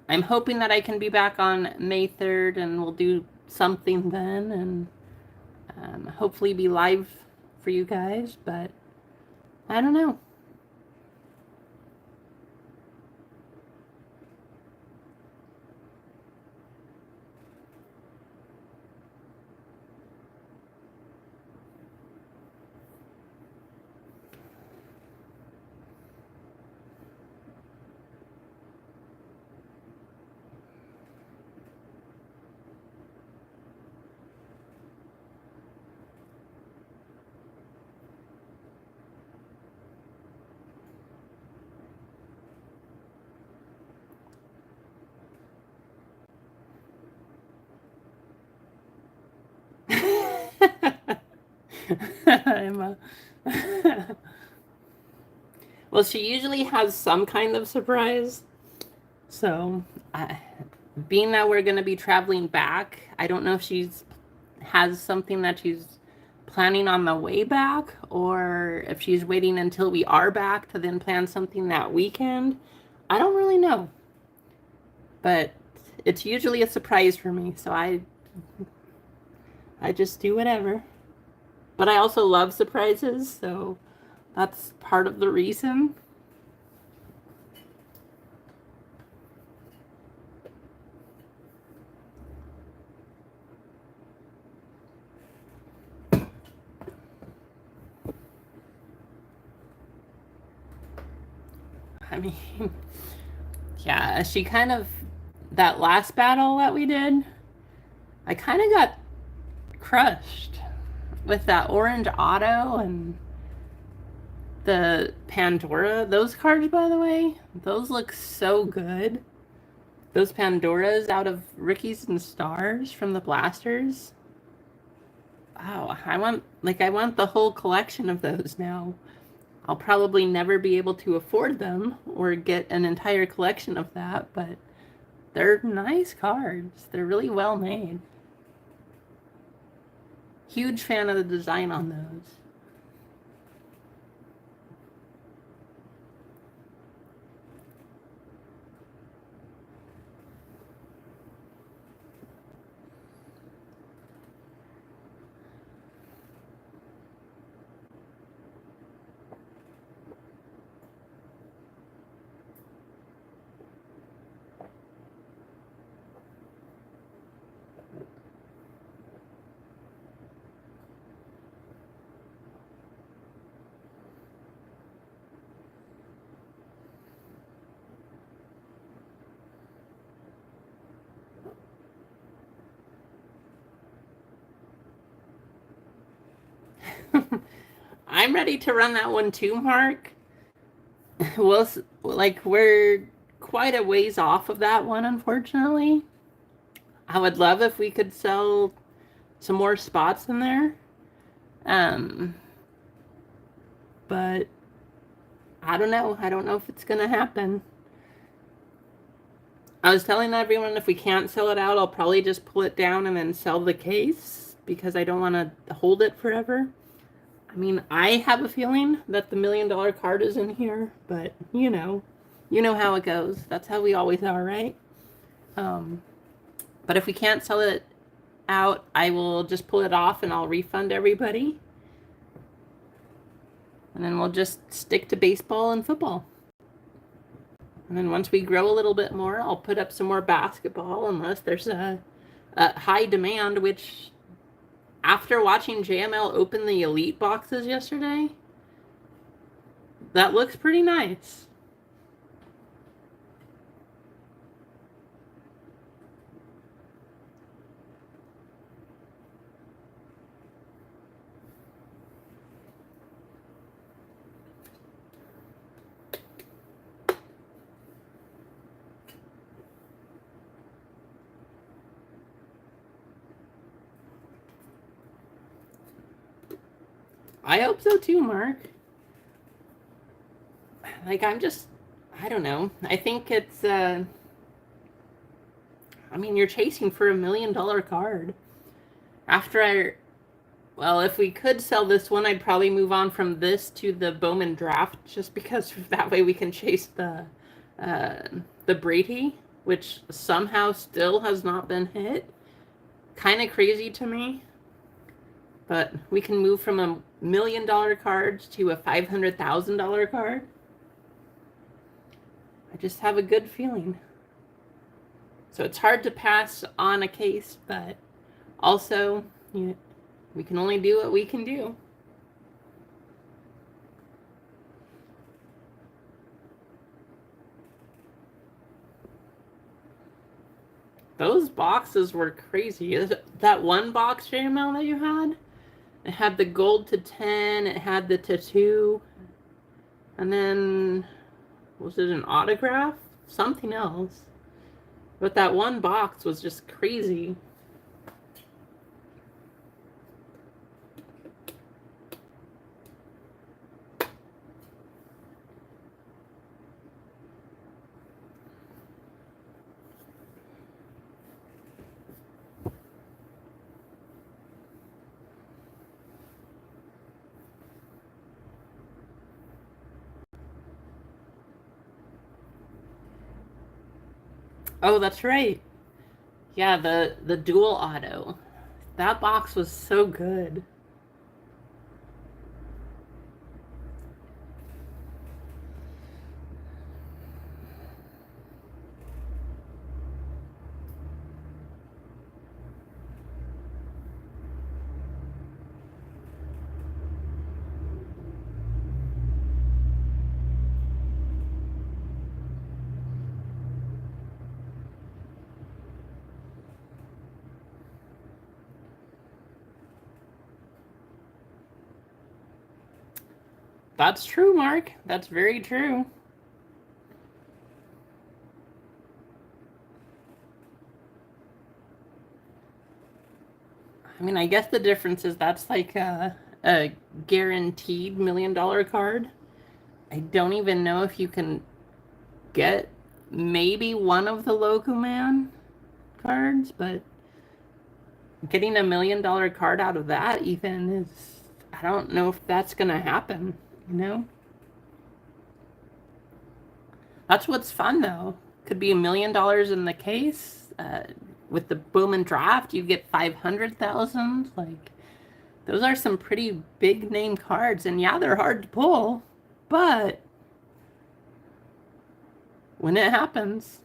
I'm hoping that I can be back on May 3rd and we'll do something then and hopefully be live for you guys. But I don't know. Emma. Well, she usually has some kind of surprise. So, being that we're going to be traveling back, I don't know if she's has something that she's planning on the way back, or if she's waiting until we are back to then plan something that weekend. I don't really know. But it's usually a surprise for me, so I just do whatever. But I also love surprises, so that's part of the reason. I mean, yeah, she kind of, that last battle that we did, I kind of got crushed with that orange auto and the Pandora. Those cards, by the way, those look so good. Those Pandoras out of Rickies and Stars from the Blasters. Wow, I want the whole collection of those now. I'll probably never be able to afford them or get an entire collection of that, but they're nice cards. They're really well made. Huge fan of the design on those. I'm ready to run that one too, Mark. Well, like, we're quite a ways off of that one, unfortunately. I would love if we could sell some more spots in there. But I don't know. I don't know if it's going to happen. I was telling everyone if we can't sell it out, I'll probably just pull it down and then sell the case because I don't want to hold it forever. I mean, I have a feeling that the $1 million card is in here, but you know how it goes. That's how we always are, right? But if we can't sell it out, I will just pull it off and I'll refund everybody. And then we'll just stick to baseball and football. And then once we grow a little bit more, I'll put up some more basketball unless there's a high demand, which after watching JML open the Elite boxes yesterday, that looks pretty nice. I hope so too, Mark. Like, I don't know. I think it's, I mean, you're chasing for $1 million card. Well, if we could sell this one, I'd probably move on from this to the Bowman Draft, just because that way we can chase the Brady, which somehow still has not been hit. Kind of crazy to me. But we can move from $1 million card to a $500,000 card. I just have a good feeling. So it's hard to pass on a case, but also, we can only do what we can do. Those boxes were crazy. That one box, JML, that you had? It had the gold to 10, it had the tattoo, and then, was it an autograph? Something else. But that one box was just crazy. Oh, that's right. Yeah, the dual auto. That box was so good. That's true, Mark. That's very true. I mean, I guess the difference is that's like a guaranteed $1 million card. I don't even know if you can get maybe one of the Lokuman cards, but getting $1 million card out of that even is, I don't know if that's gonna happen, you know? That's what's fun though. Could be $1 million in the case. With the Bowman draft, you get 500,000. Like, those are some pretty big name cards, and yeah, they're hard to pull, but when it happens,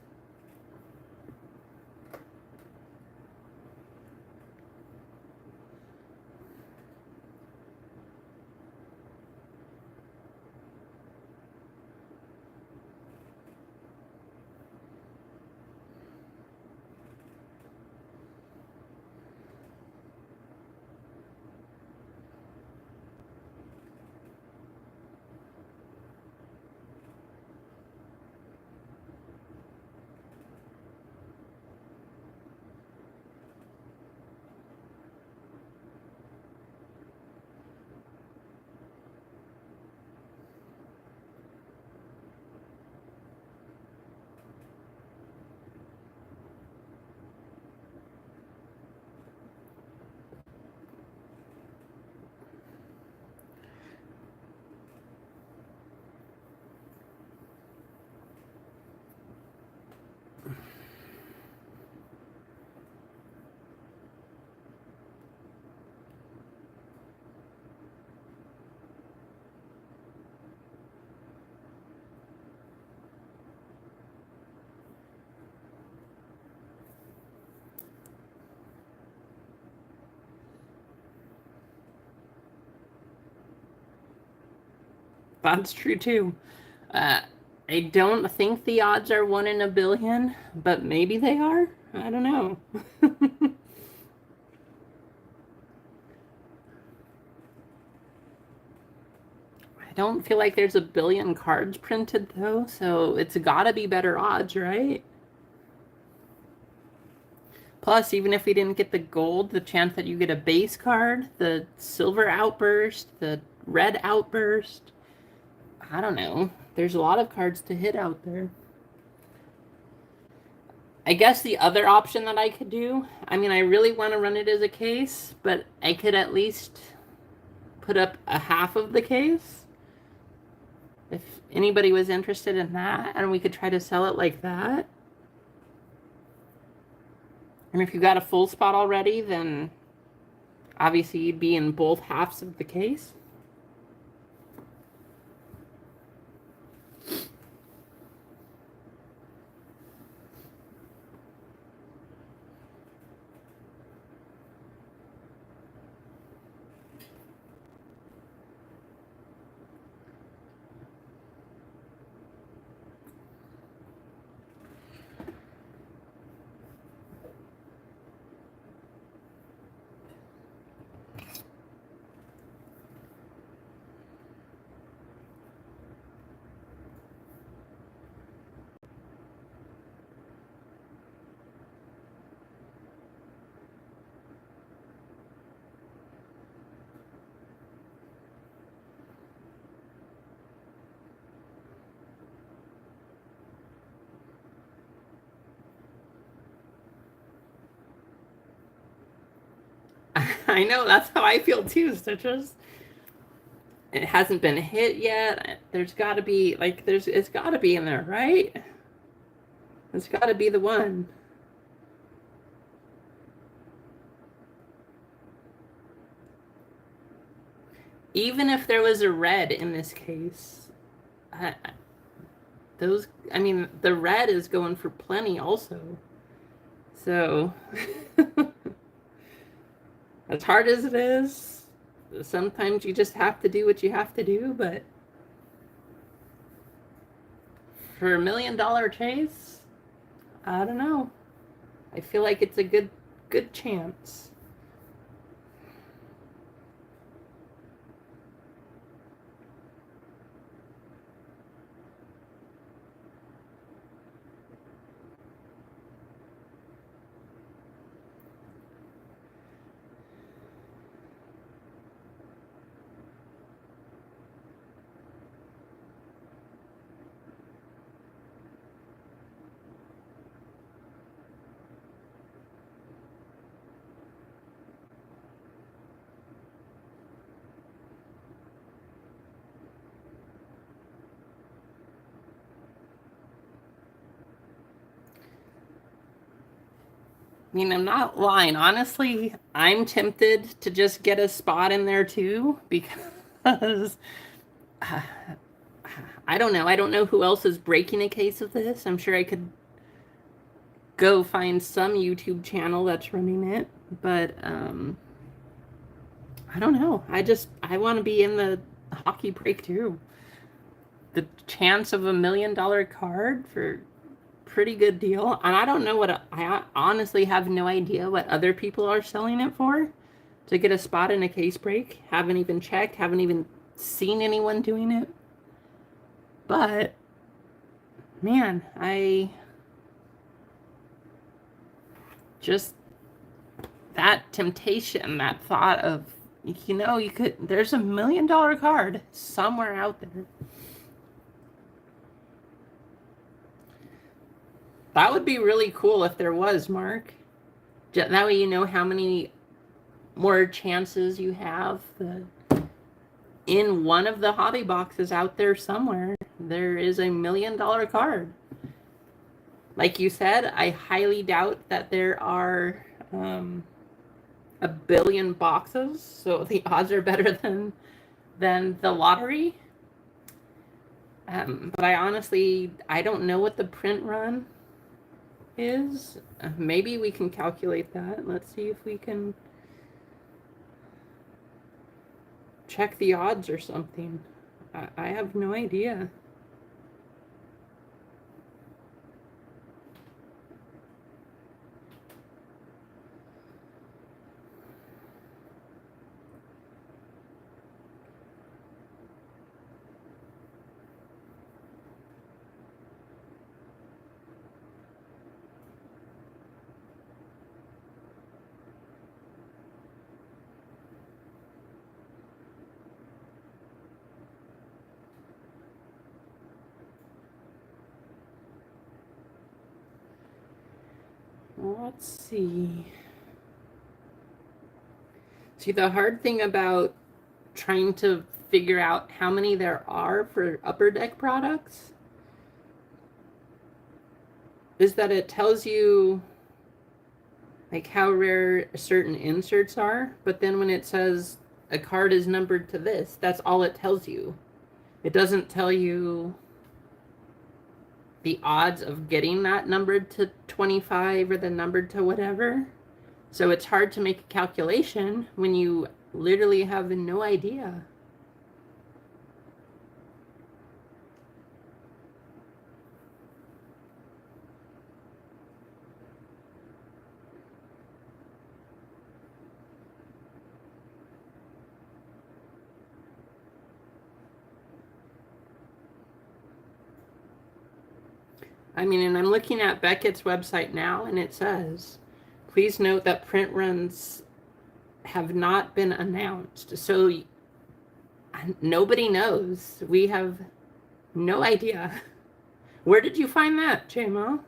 that's true too. Uh, I don't think the odds are 1 in a billion, but maybe they are. I don't know. I don't feel like there's a billion cards printed though, so it's gotta be better odds, right? Plus, even if we didn't get the gold, the chance that you get a base card, the silver outburst, the red outburst, I don't know. There's a lot of cards to hit out there. I guess the other option that I could do, I mean, I really want to run it as a case, but I could at least put up a half of the case if anybody was interested in that, and we could try to sell it like that. And if you got a full spot already, then obviously you'd be in both halves of the case. I know, that's how I feel too, Stitches. It hasn't been hit yet. There's got to be, like, it's got to be in there, right? It's got to be the one. Even if there was a red in this case, I, I mean, the red is going for plenty also. So, as hard as it is, sometimes you just have to do what you have to do, but for $1 million chase, I don't know. I feel like it's a good chance. I mean, I'm not lying. Honestly, I'm tempted to just get a spot in there too because I don't know. I don't know who else is breaking a case of this. I'm sure I could go find some YouTube channel that's running it, but I don't know. I want to be in the hockey break too. The chance of $1 million card for pretty good deal. And I don't know I honestly have no idea what other people are selling it for to get a spot in a case break. Haven't even checked, haven't even seen anyone doing it. But man, I just, that temptation, that thought of, you could, there's $1 million card somewhere out there. That would be really cool if there was, Mark. That way you know how many more chances you have. In one of the hobby boxes out there somewhere, there is $1 million card. Like you said, I highly doubt that there are 1 billion boxes, so the odds are better than the lottery. But I don't know what the print run is. Maybe we can calculate that. Let's see if we can check the odds or something. I have no idea. Let's see. See, the hard thing about trying to figure out how many there are for Upper Deck products is that it tells you like how rare certain inserts are, but then when it says a card is numbered to this, that's all it tells you. It doesn't tell you the odds of getting that numbered to 25 or the numbered to whatever. So it's hard to make a calculation when you literally have no idea. I mean, and I'm looking at Beckett's website now, and it says, please note that print runs have not been announced. So nobody knows. We have no idea. Where did you find that, JMO?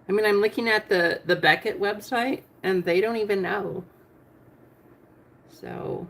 I mean, I'm looking at the Beckett website, and they don't even know. So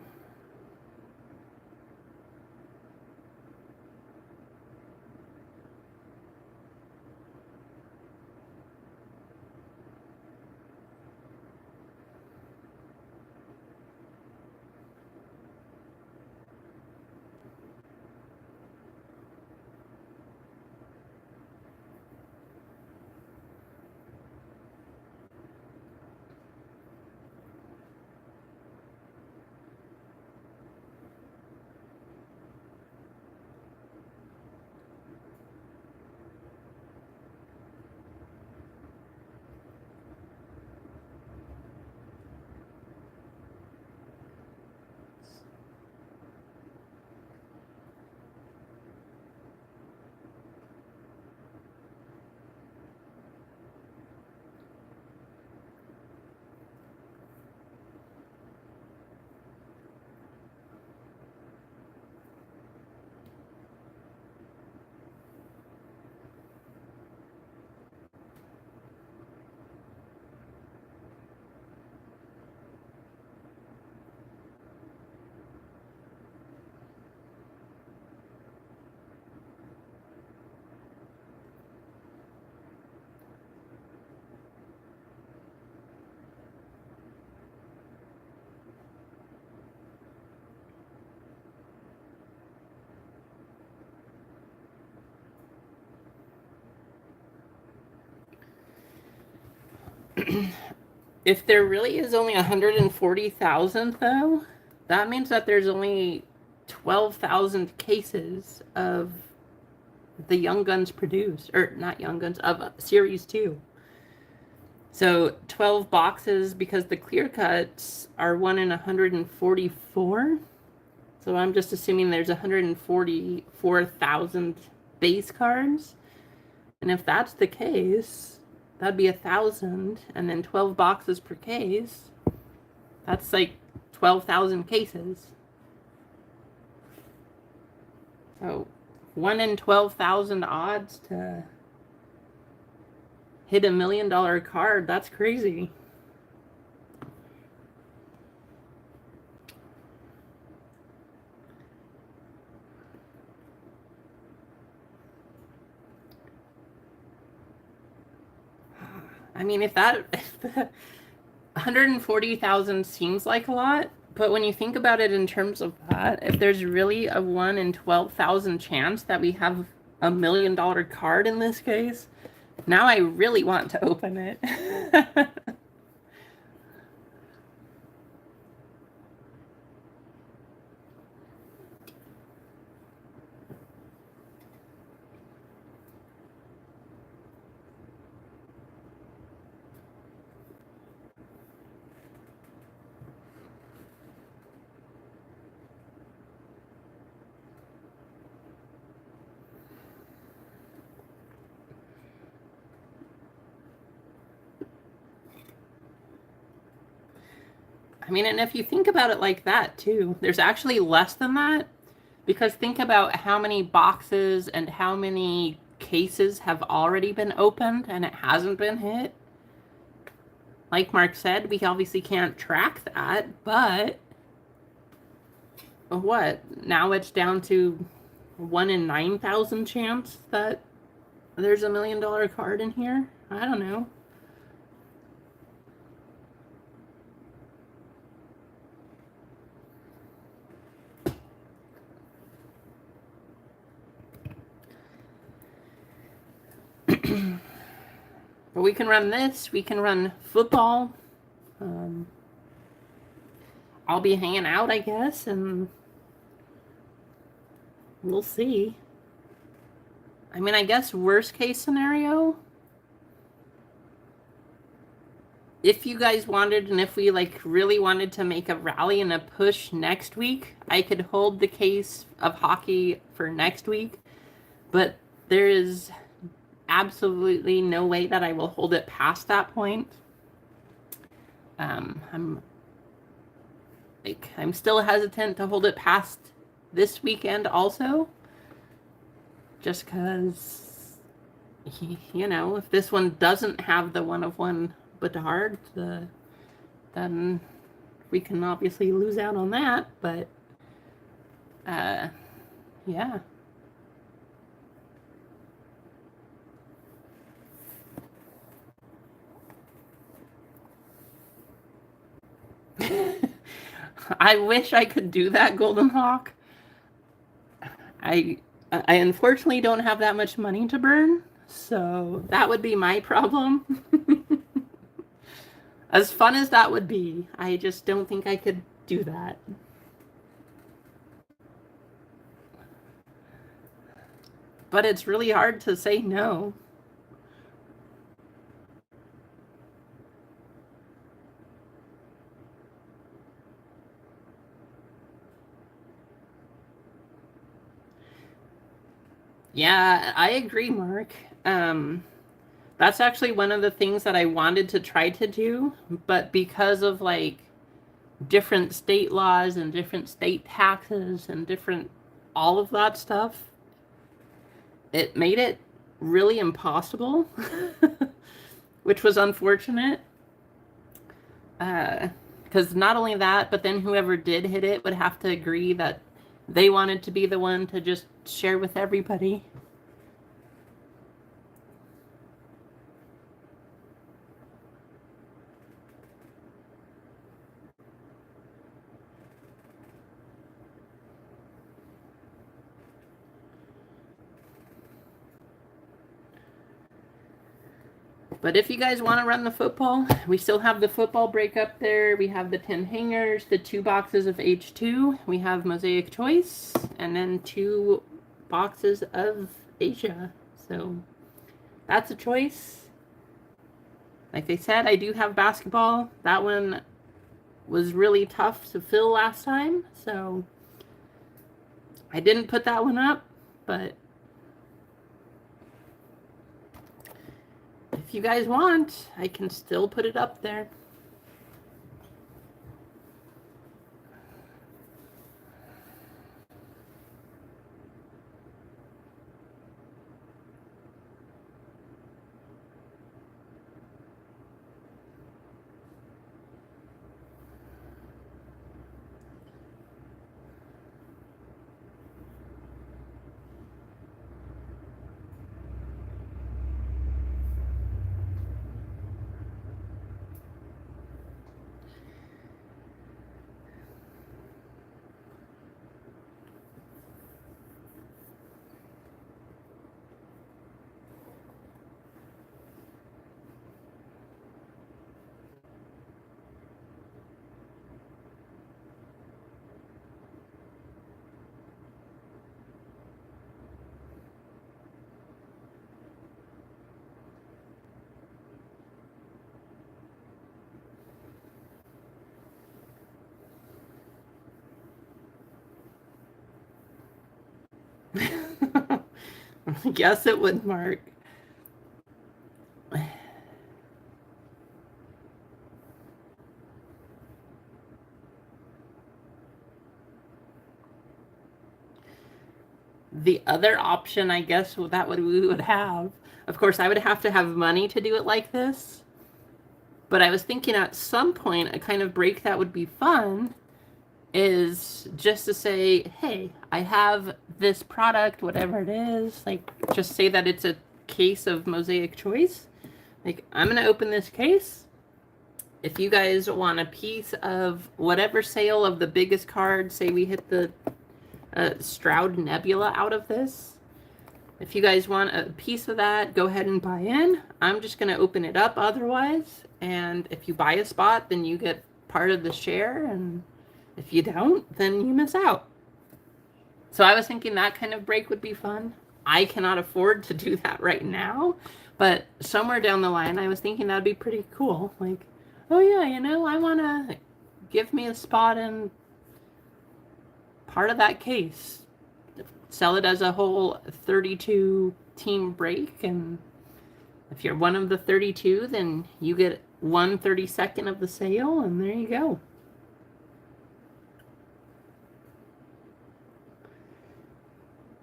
If there really is only 140,000, though, that means that there's only 12,000 cases of the Young Guns produced, or not Young Guns, of Series 2. So 12 boxes, because the clear cuts are 1 in 144. So I'm just assuming there's 144,000 base cards. And if that's the case, that'd be 1,000, and then 12 boxes per case. That's like 12,000 cases. So 1 in 12,000 odds to hit $1 million card. That's crazy. I mean, if 140,000 seems like a lot, but when you think about it in terms of that, if there's really a 1 in 12,000 chance that we have $1 million card in this case, now I really want to open it. I mean, and if you think about it like that too, there's actually less than that, because think about how many boxes and how many cases have already been opened and it hasn't been hit. Like Mark said, we obviously can't track that, but what? Now it's down to 1 in 9,000 chance that there's $1 million card in here? I don't know. But we can run this. We can run football. I'll be hanging out, I guess, and we'll see. I mean, I guess worst case scenario, if you guys wanted, and if we like really wanted to make a rally and a push next week, I could hold the case of hockey for next week. But there is absolutely no way that I will hold it past that point. I'm still hesitant to hold it past this weekend also, just because, you know, if this one doesn't have the 1/1 Bedard, then we can obviously lose out on that. But yeah. I wish I could do that, Golden Hawk. I unfortunately don't have that much money to burn, so that would be my problem. As fun as that would be, I just don't think I could do that. But it's really hard to say no. Yeah, I agree, Mark. That's actually one of the things that I wanted to try to do, but because of like different state laws and different state taxes and different all of that stuff, it made it really impossible, which was unfortunate. Because not only that, but then whoever did hit it would have to agree that they wanted to be the one to just share with everybody. But if you guys want to run the football, we still have the football break up there. We have the 10 hangers, the 2 boxes of H2. We have Mosaic Choice, and then 2 boxes of Asia. So that's a choice. Like they said, I do have basketball. That one was really tough to fill last time, so I didn't put that one up, but if you guys want, I can still put it up there. Yes, it would, Mark. The other option, I guess, that we would have, of course, I would have to have money to do it like this. But I was thinking at some point, a kind of break that would be fun is just to say, hey, I have this product, whatever it is, like just say that it's a case of Mosaic Choice. Like, I'm going to open this case. If you guys want a piece of whatever sale of the biggest card, say we hit the Stroud Nebula out of this. If you guys want a piece of that, go ahead and buy in. I'm just going to open it up otherwise. And if you buy a spot, then you get part of the share. And if you don't, then you miss out. So I was thinking that kind of break would be fun. I cannot afford to do that right now. But somewhere down the line, I was thinking that would be pretty cool. Like, oh yeah, you know, I want to give me a spot in part of that case. Sell it as a whole 32 team break, and if you're one of the 32, then you get 1/32 of the sale, and there you go.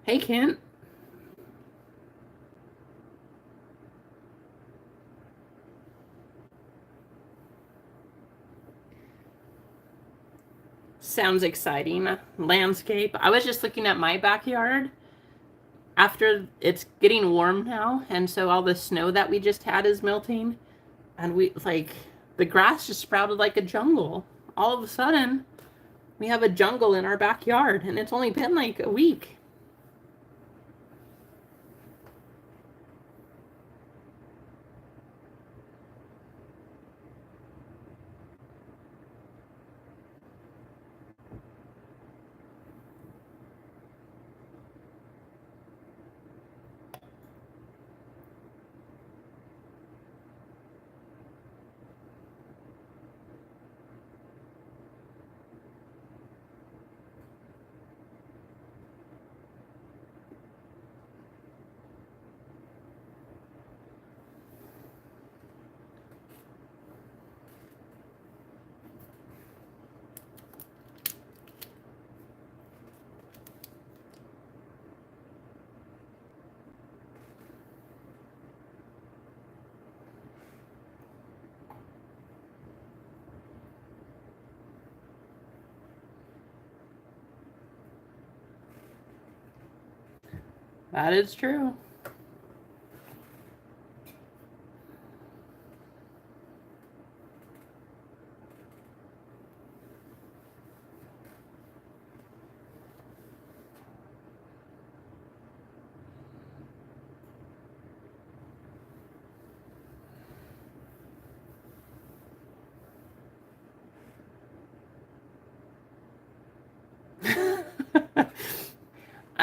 Hey, Kent. Sounds exciting. Landscape. I was just looking at my backyard. After it's getting warm now, and so all the snow that we just had is melting, and the grass just sprouted like a jungle. All of a sudden, we have a jungle in our backyard, and it's only been like a week. That is true.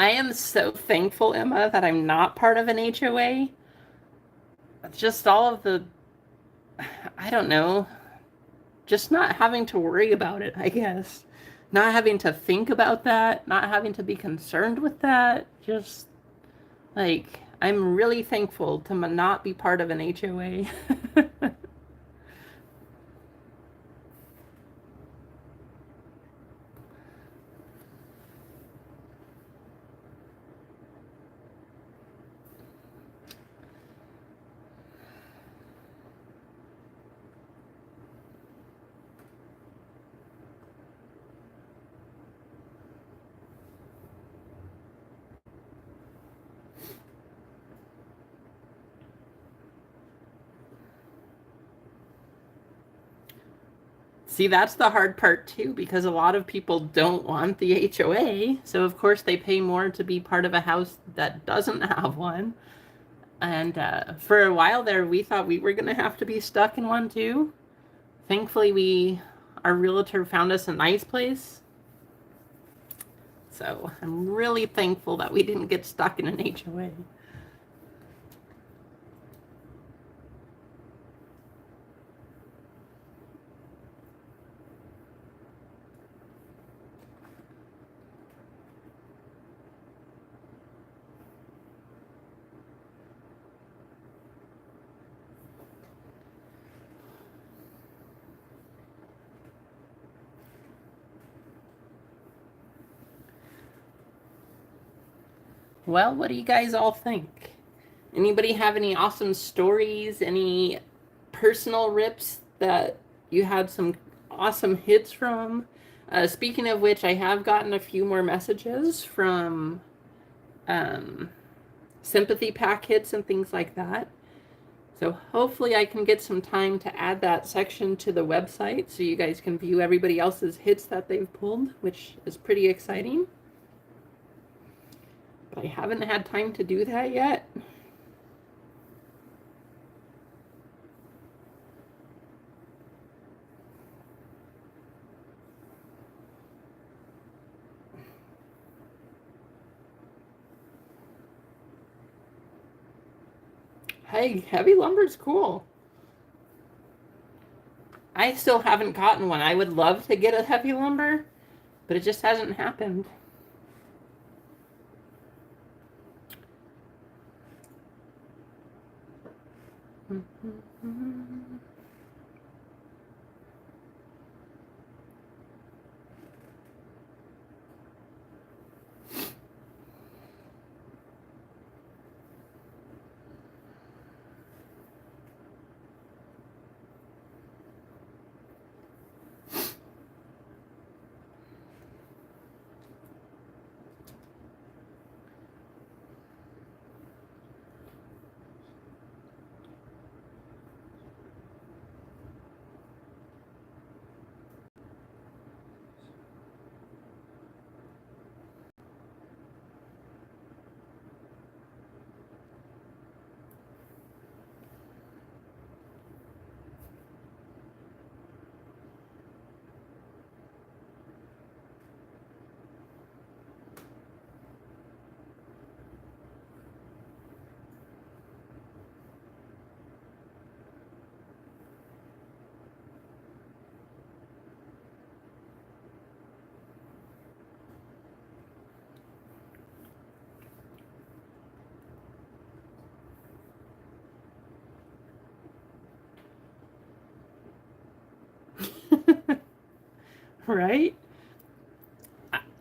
I am so thankful, Emma, that I'm not part of an HOA. Just all of the, I don't know, just not having to worry about it, I guess. Not having to think about that, not having to be concerned with that. Just like, I'm really thankful to not be part of an HOA. See, that's the hard part too, because a lot of people don't want the HOA. So, of course, they pay more to be part of a house that doesn't have one. And for a while there, we thought we were going to have to be stuck in one too. Thankfully, our realtor found us a nice place. So I'm really thankful that we didn't get stuck in an HOA. Well, what do you guys all think? Anybody have any awesome stories? Any personal rips that you had some awesome hits from? Speaking of which, I have gotten a few more messages from sympathy pack hits and things like that. So hopefully I can get some time to add that section to the website so you guys can view everybody else's hits that they've pulled, which is pretty exciting. But I haven't had time to do that yet. Hey, heavy lumber's cool. I still haven't gotten one. I would love to get a heavy lumber, but it just hasn't happened. Right?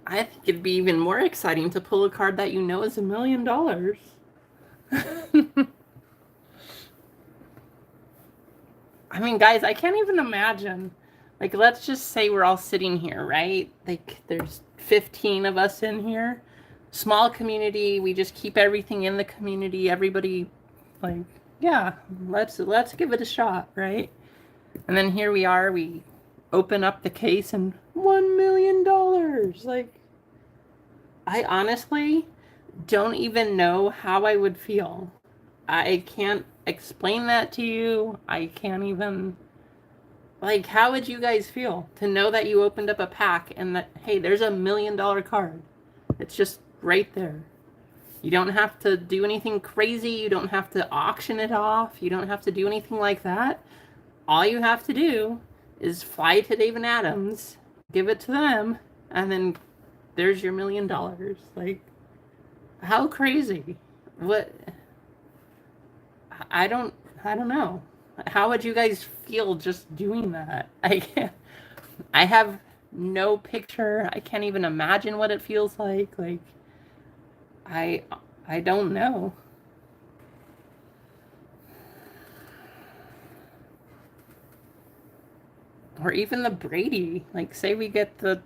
I think it'd be even more exciting to pull a card that you know is $1 million. I mean, guys, I can't even imagine. Like, let's just say we're all sitting here, right? Like, there's 15 of us in here. Small community. We just keep everything in the community. Everybody, like, yeah, let's give it a shot, right? And then here we are. We open up the case and $1 million. Like, I honestly don't even know how I would feel. I can't explain that to you. I can't even. Like, how would you guys feel to know that you opened up a pack and that, hey, there's $1 million card? It's just right there. You don't have to do anything crazy. You don't have to auction it off. You don't have to do anything like that. All you have to do is fly to Dave and Adams, give it to them, and then there's your $1 million. Like, how crazy? What? I don't know. How would you guys feel just doing that? I have no picture. I can't even imagine what it feels like. Like, I don't know. Or even the Brady. Like, say we get the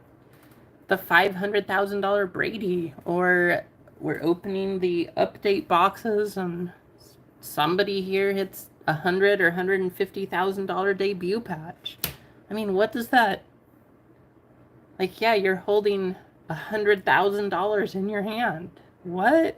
$500,000 Brady, or we're opening the update boxes and somebody here hits $100,000 or $150,000 debut patch. I mean, what does that? Like, yeah, you're holding $100,000 in your hand. What?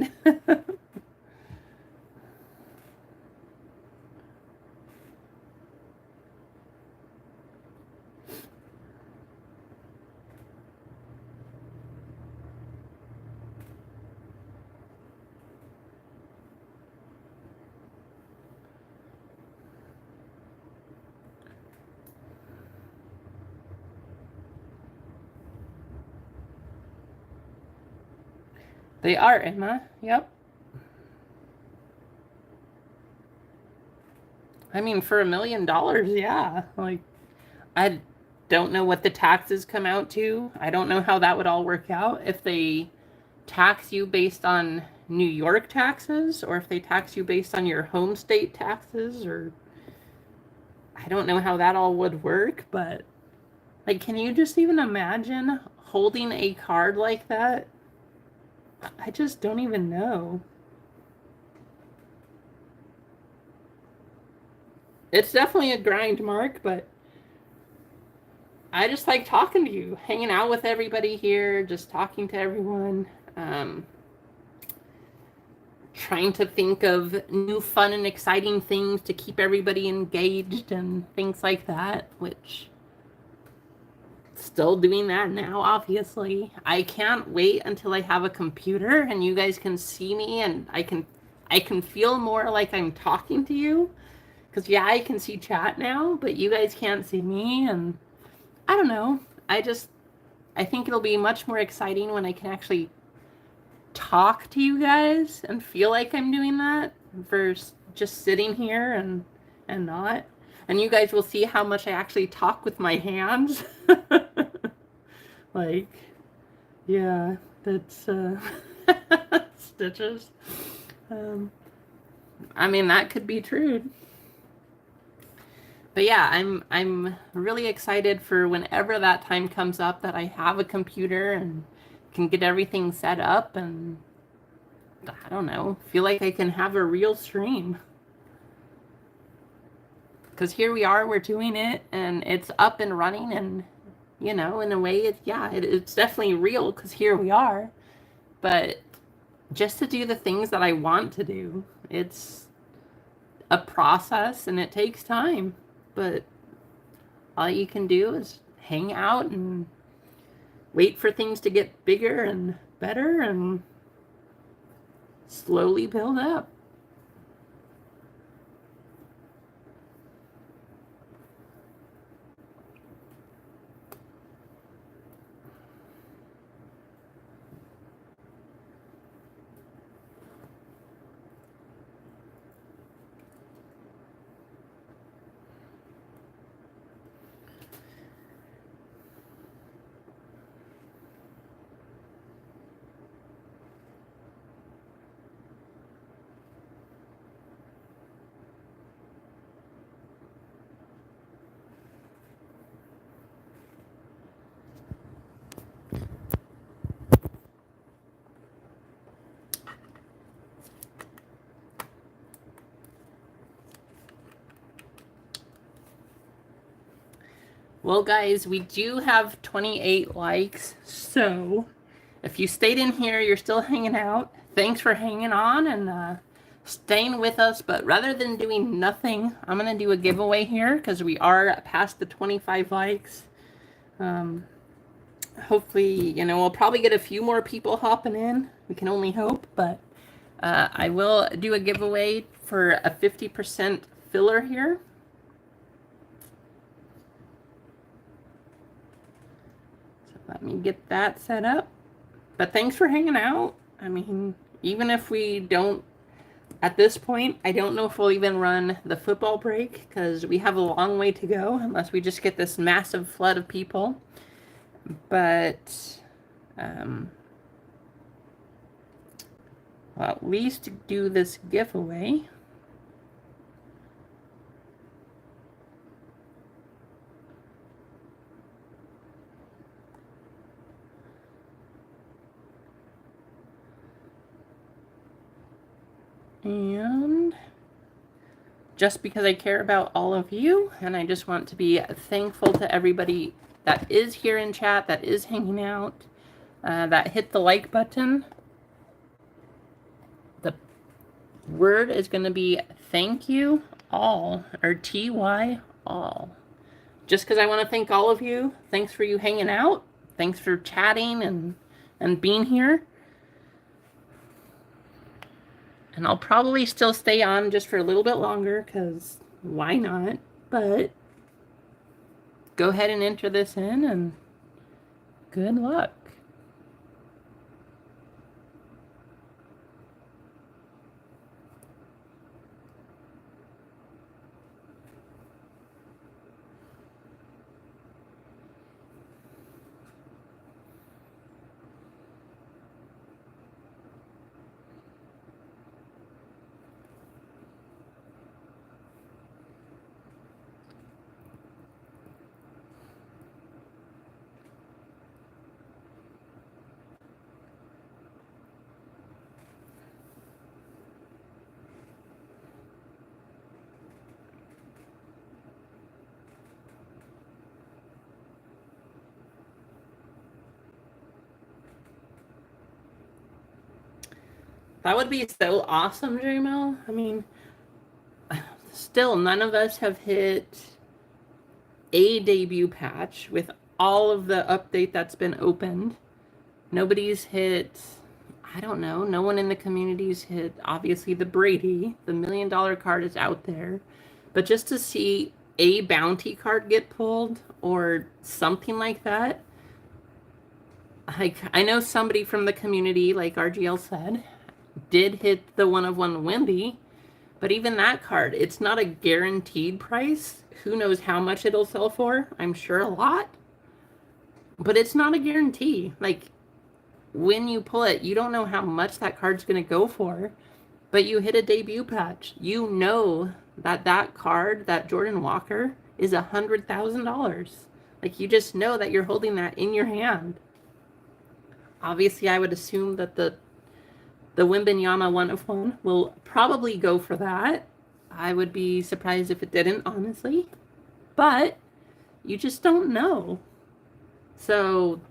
They are, Emma. Yep. I mean, for $1 million, yeah. Like, I don't know what the taxes come out to. I don't know how that would all work out. If they tax you based on New York taxes, or if they tax you based on your home state taxes, or I don't know how that all would work, but like, can you just even imagine holding a card like that? I just don't even know. It's definitely a grind, Mark, but I just like talking to you, hanging out with everybody here, just talking to everyone, trying to think of new fun and exciting things to keep everybody engaged and things like that, which still doing that now, obviously. I can't wait until I have a computer and you guys can see me and I can feel more like I'm talking to you. Because, yeah, I can see chat now, but you guys can't see me, and I don't know. I think it'll be much more exciting when I can actually talk to you guys and feel like I'm doing that versus just sitting here and not. And you guys will see how much I actually talk with my hands. Like, yeah, that's stitches. I mean, that could be true. But yeah, I'm really excited for whenever that time comes up that I have a computer and can get everything set up and I don't know, feel like I can have a real stream. Because here we are, we're doing it and it's up and running, and you know, in a way, it's definitely real because here we are. But just to do the things that I want to do, it's a process and it takes time. But all you can do is hang out and wait for things to get bigger and better and slowly build up. Well, guys, we do have 28 likes, so if you stayed in here, you're still hanging out. Thanks for hanging on and staying with us. But rather than doing nothing, I'm going to do a giveaway here because we are past the 25 likes. hopefully, we'll probably get a few more people hopping in. We can only hope, but I will do a giveaway for a 50% filler here. So let me get that set up. But thanks for hanging out. I mean, even if we don't, at this point, I don't know if we'll even run the football break because we have a long way to go unless we just get this massive flood of people. But I'll at least do this giveaway. And just because I care about all of you, and I just want to be thankful to everybody that is here in chat, that is hanging out, that hit the like button. The word is going to be thank you all, or TY all. Just because I want to thank all of you. Thanks for you hanging out. Thanks for chatting and being here. And I'll probably still stay on just for a little bit longer because why not? But go ahead and enter this in and good luck. That would be so awesome, J-Mel. I mean, still, none of us have hit a debut patch with all of the update that's been opened. Nobody's hit, I don't know, no one in the community's hit, obviously, the Brady. The $1 million card is out there. But just to see a bounty card get pulled or something like that, like, I know somebody from the community, like RGL said, did hit the 1/1 Wemby, but even that card, it's not a guaranteed price. Who knows how much it'll sell for? I'm sure a lot, but it's not a guarantee. Like, when you pull it, you don't know how much that card's going to go for, but you hit a debut patch. You know that that card, that Jordan Walker, is $100,000. Like, you just know that you're holding that in your hand. Obviously, I would assume that the Wembanyama 1/1 will probably go for that. I would be surprised if it didn't, honestly. But you just don't know. So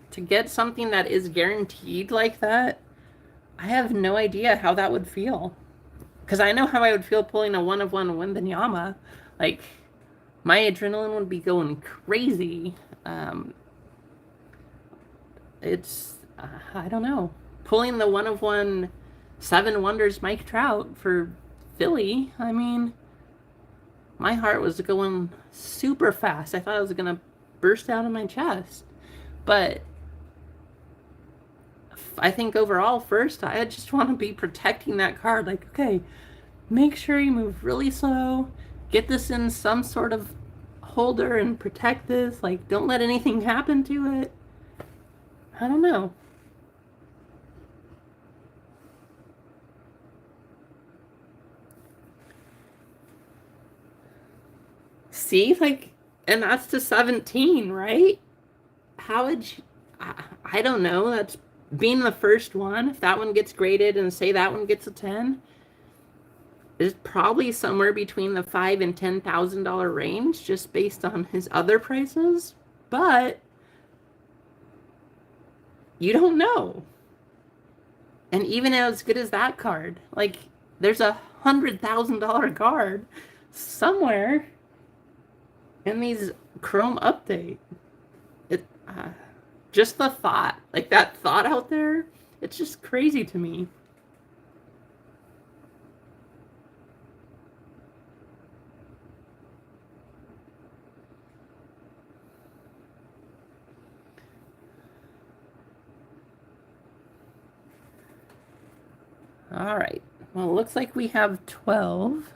to get something that is guaranteed like that, I have no idea how that would feel. Because I know how I would feel pulling a 1/1 Wembanyama. Like, my adrenaline would be going crazy. I don't know. Pulling the 1/1 Seven Wonders Mike Trout for Philly, I mean, my heart was going super fast. I thought I was going to burst out of my chest. But I think overall, first, I just want to be protecting that card. Like, okay, make sure you move really slow. Get this in some sort of holder and protect this. Like, don't let anything happen to it. I don't know. See, like, and that's to 17, right? How would you, I don't know. That's being the first one. If that one gets graded and say that one gets a 10, it's probably somewhere between the $5,000 and $10,000 range, just based on his other prices. But you don't know. And even as good as that card, like, there's a $100,000 card somewhere in these Chrome update. Just the thought, like that thought out there, it's just crazy to me. All right. Well, it looks like we have 12.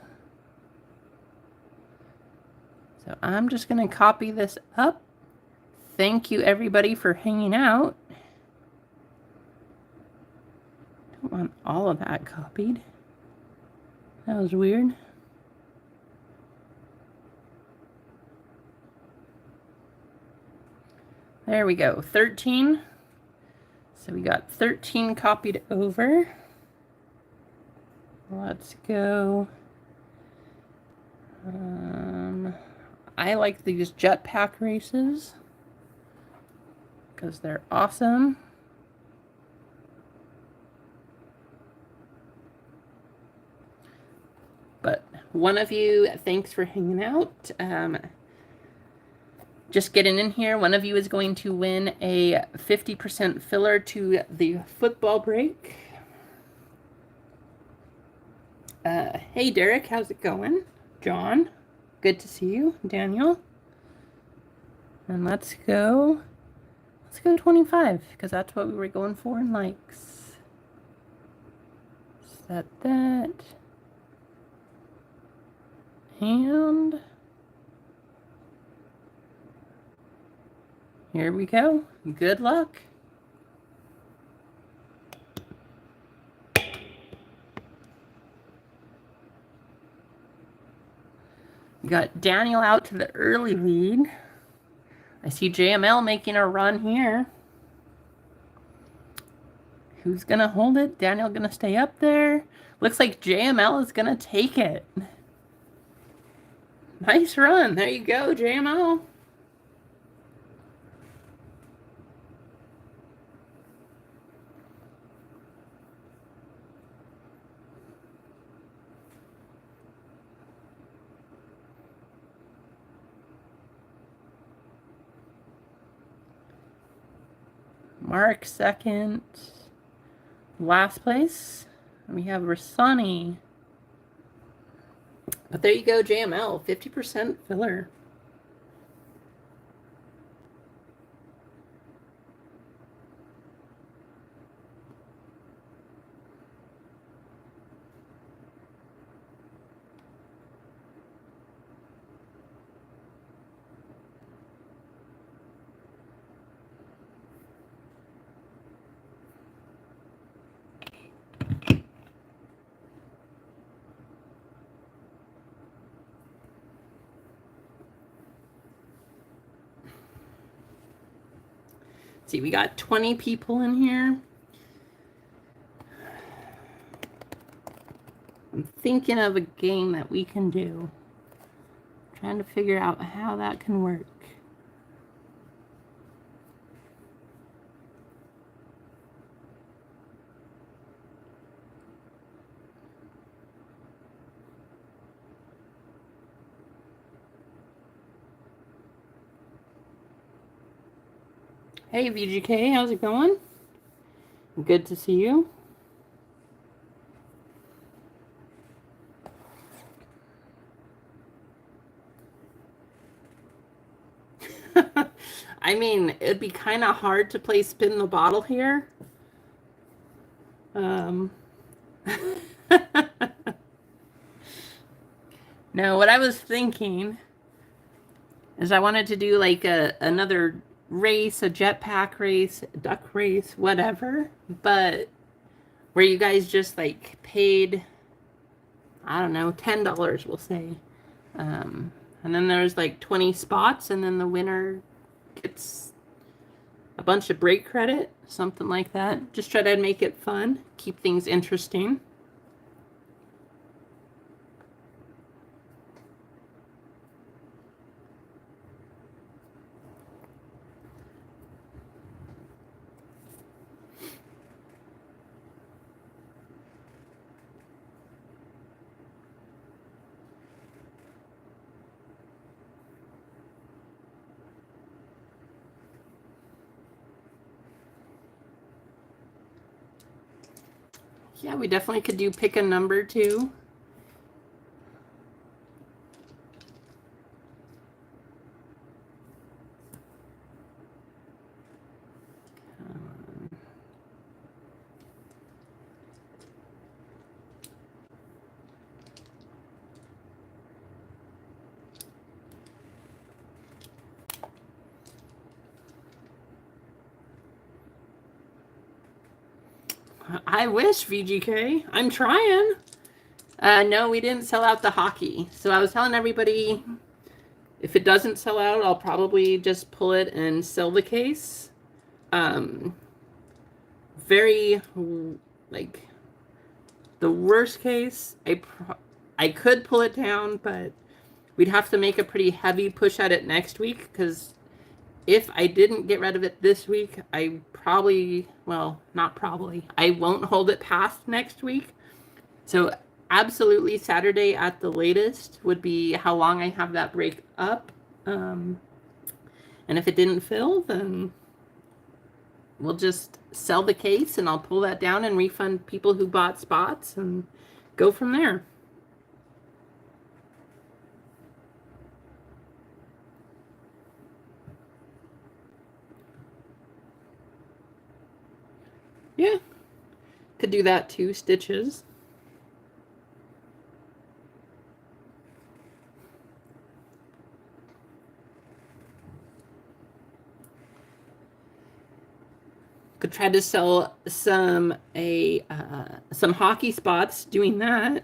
So I'm just going to copy this up. Thank you, everybody, for hanging out. Don't want all of that copied. That was weird. There we go, 13. So we got 13 copied over. Let's go. I like these jetpack races because they're awesome. But one of you, thanks for hanging out. Just getting in here, one of you is going to win a 50% filler to the football break. Hey, Derek, how's it going? John, good to see you. Daniel. And let's go 25, because that's what we were going for in likes. Set that. And here we go. Good luck. We got Daniel out to the early lead. I see JML making a run here. Who's going to hold it? Daniel going to stay up there. Looks like JML is going to take it. Nice run. There you go, JML. Mark second. Last place, we have Rasani. But there you go, JML, 50% filler. See, we got 20 people in here. I'm thinking of a game that we can do. Trying to figure out how that can work. Hey, VGK, how's it going? Good to see you. I mean, it'd be kind of hard to play spin the bottle here. No, what I was thinking is I wanted to do like another race, a jetpack race, a duck race, whatever, but where you guys just like paid, I don't know, $10, we'll say. And then there's like 20 spots, and then the winner gets a bunch of break credit, something like that. Just try to make it fun, keep things interesting. Yeah, we definitely could do pick a number too. I wish, VGK. I'm trying. No, we didn't sell out the hockey. So I was telling everybody, if it doesn't sell out, I'll probably just pull it and sell the case. Very, like, the worst case, I could pull it down, but we'd have to make a pretty heavy push at it next week, because if I didn't get rid of it this week, I probably, well, not probably, I won't hold it past next week. So absolutely Saturday at the latest would be how long I have that break up. And if it didn't fill, then we'll just sell the case and I'll pull that down and refund people who bought spots and go from there. Yeah, could do that too, stitches. Could try to sell some hockey spots doing that.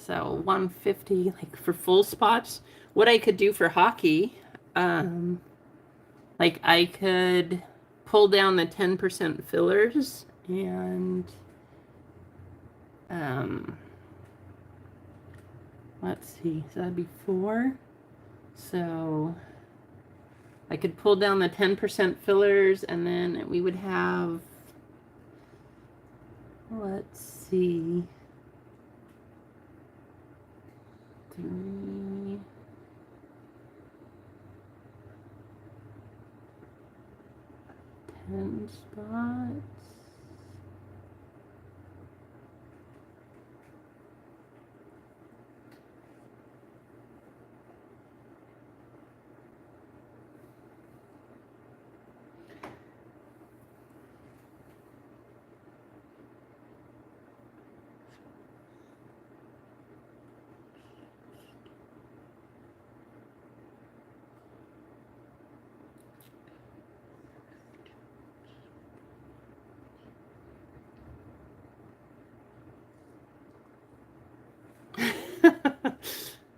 So 150 like for full spots. What I could do for hockey, like I could pull down the 10% fillers and let's see, so that'd be 4. So I could pull down the 10% fillers and then we would have, let's see, 3, 10 spots.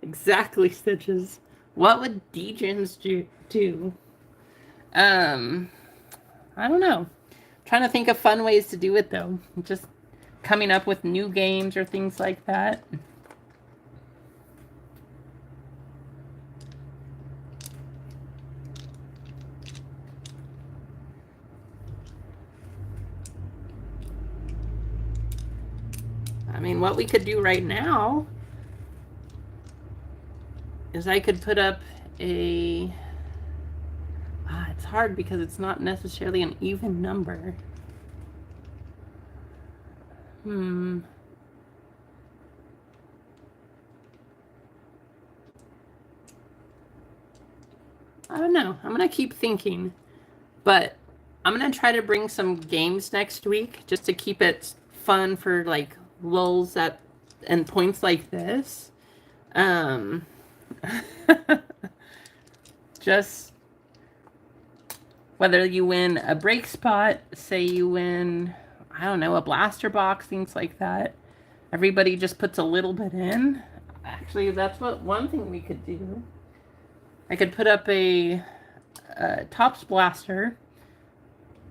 Exactly, stitches. What would Degens do? I don't know. Trying to think of fun ways to do it though. Just coming up with new games or things like that. I mean, what we could do right now is I could put up a... it's hard because it's not necessarily an even number. I don't know. I'm going to keep thinking. But I'm going to try to bring some games next week just to keep it fun for like lulls and points like this. Just whether you win a break spot, say you win, I don't know, a blaster box, things like that. Everybody just puts a little bit in. Actually, that's one thing we could do. I could put up a Tops blaster,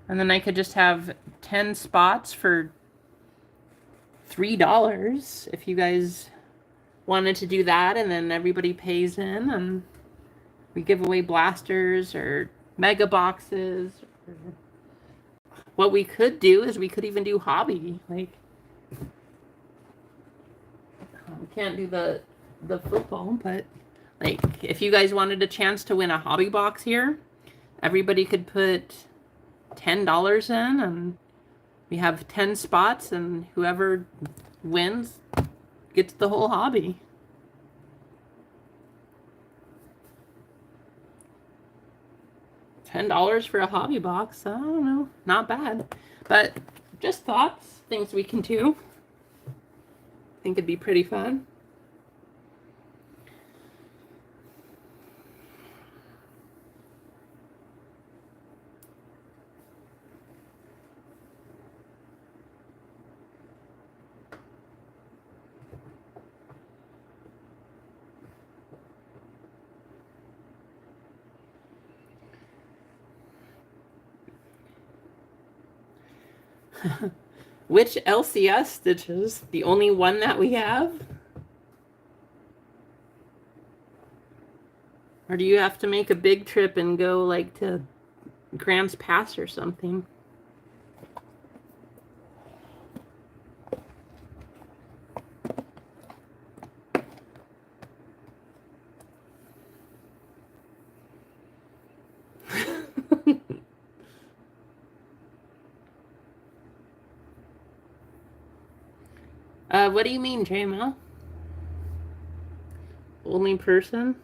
and then I could just have 10 spots for $3 if you guys wanted to do that, and then everybody pays in and we give away blasters or mega boxes. Or what we could do is we could even do hobby. Like, we can't do the football, but like if you guys wanted a chance to win a hobby box here, everybody could put $10 in, and we have 10 spots, and whoever wins gets the whole hobby. $10 for a hobby box. I don't know. Not bad. But just thoughts, things we can do. I think it'd be pretty fun. Which LCS stitches? The only one that we have? Or do you have to make a big trip and go like to Grants Pass or something? What do you mean, JML? Only person?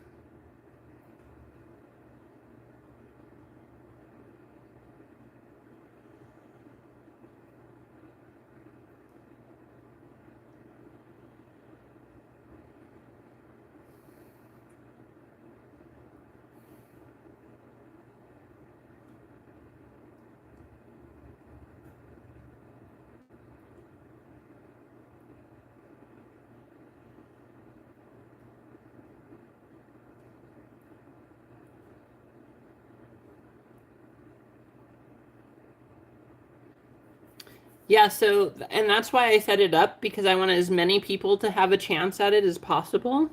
Yeah, so, and that's why I set it up, because I want as many people to have a chance at it as possible.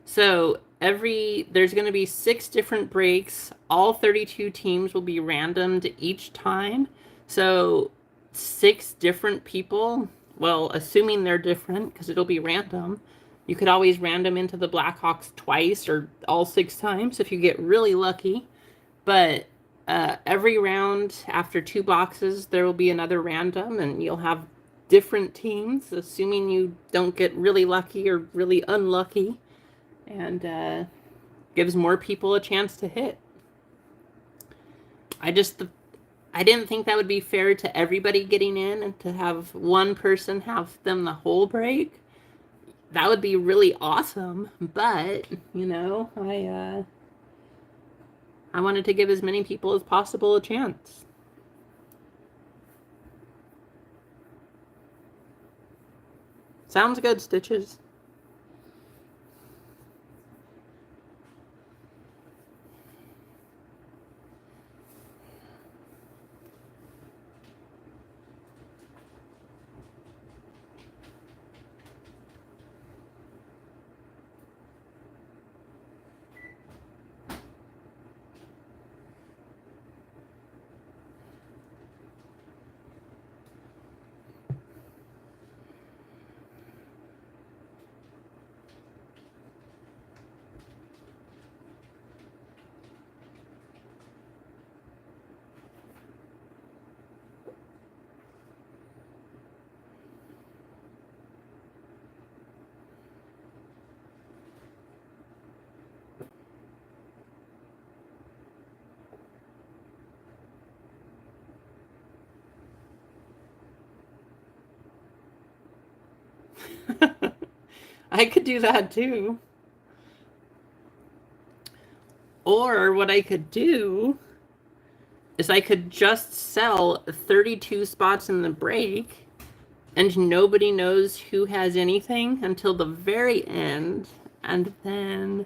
So there's going to be 6 different breaks. All 32 teams will be randomed each time. So 6 different people, well, assuming they're different, because it'll be random. You could always random into the Blackhawks twice or all 6 times if you get really lucky. But every round after 2 boxes, there will be another random, and you'll have different teams, assuming you don't get really lucky or really unlucky, and gives more people a chance to hit. I didn't think that would be fair to everybody getting in, and to have one person have them the whole break. That would be really awesome, but, you know, I wanted to give as many people as possible a chance. Sounds good, Stitches. I could do that too. Or what I could do is I could just sell 32 spots in the break, and nobody knows who has anything until the very end, and then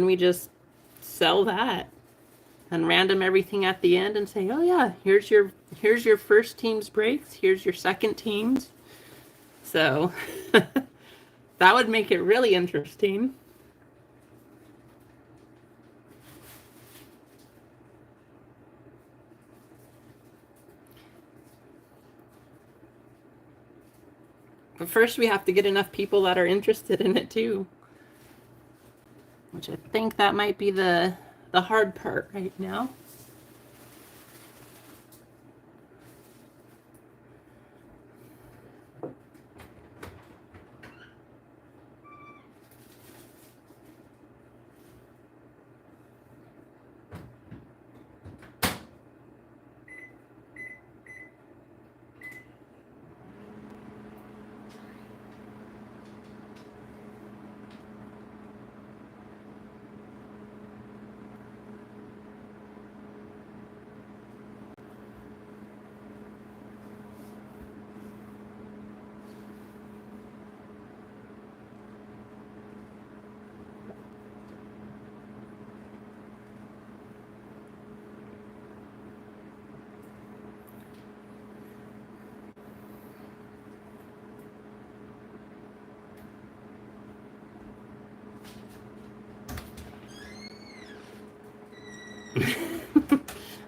we just sell that and random everything at the end and say, oh yeah, here's your first team's breaks, here's your second team's. So that would make it really interesting. But first we have to get enough people that are interested in it too. Which I think that might be the the hard part right now.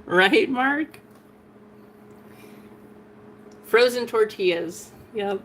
Right, Mark? Frozen tortillas. Yep.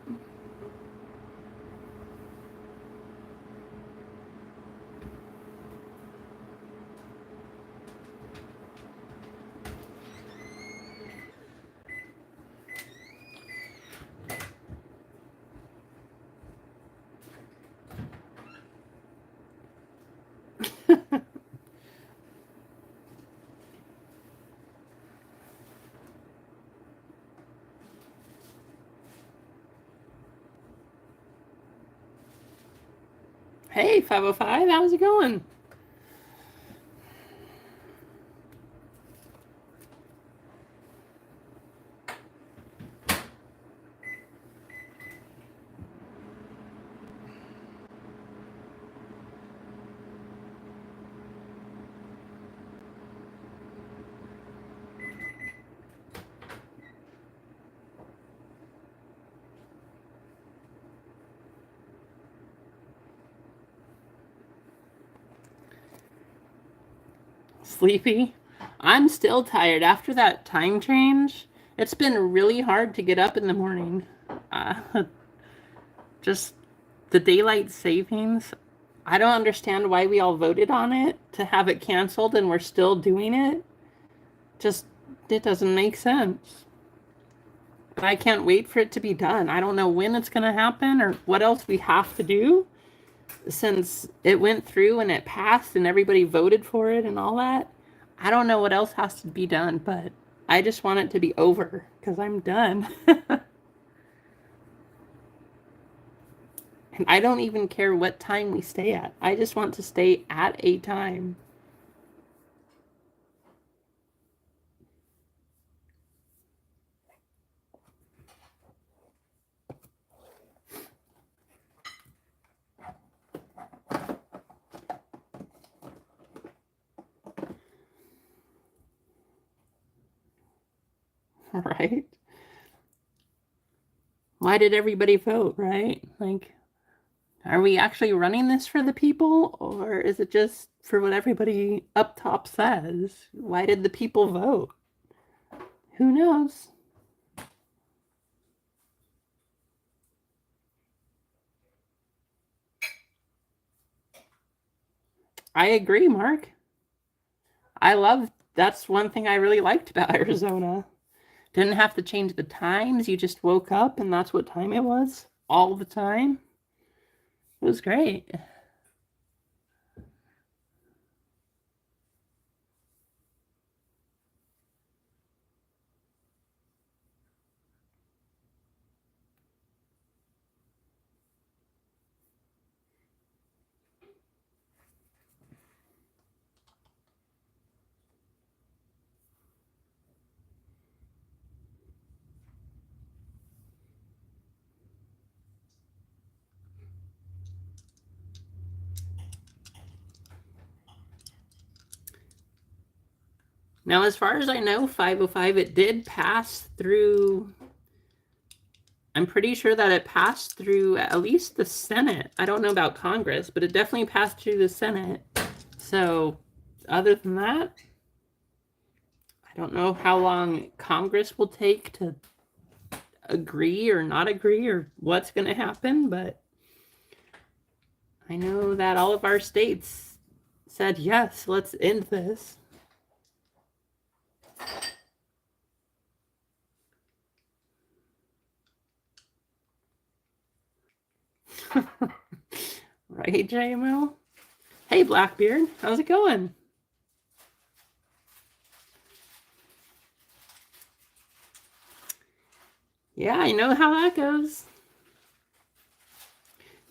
Hey, 505, how's it going? Sleepy? I'm still tired after that time change. It's been really hard to get up in the morning. Just the daylight savings. I don't understand why we all voted on it to have it canceled and we're still doing it. Just, it doesn't make sense. I can't wait for it to be done. I don't know when it's going to happen or what else we have to do since it went through and it passed and everybody voted for it and all that. I don't know what else has to be done, but I just want it to be over because I'm done. And I don't even care what time we stay at. I just want to stay at a time. Right? Why did everybody vote, right? Like, are we actually running this for the people or is it just for what everybody up top says? Why did the people vote? Who knows? I agree, Mark. That's one thing I really liked about Arizona. Didn't have to change the times. You just woke up and that's what time it was all the time. It was great. Now, as far as I know, 505, it did pass through. I'm pretty sure that it passed through at least the Senate. I don't know about Congress, but it definitely passed through the Senate. So, other than that, I don't know how long Congress will take to agree or not agree or what's going to happen, but I know that all of our states said, yes, let's end this. Right, JML? Hey, Blackbeard, how's it going? Yeah, I know how that goes.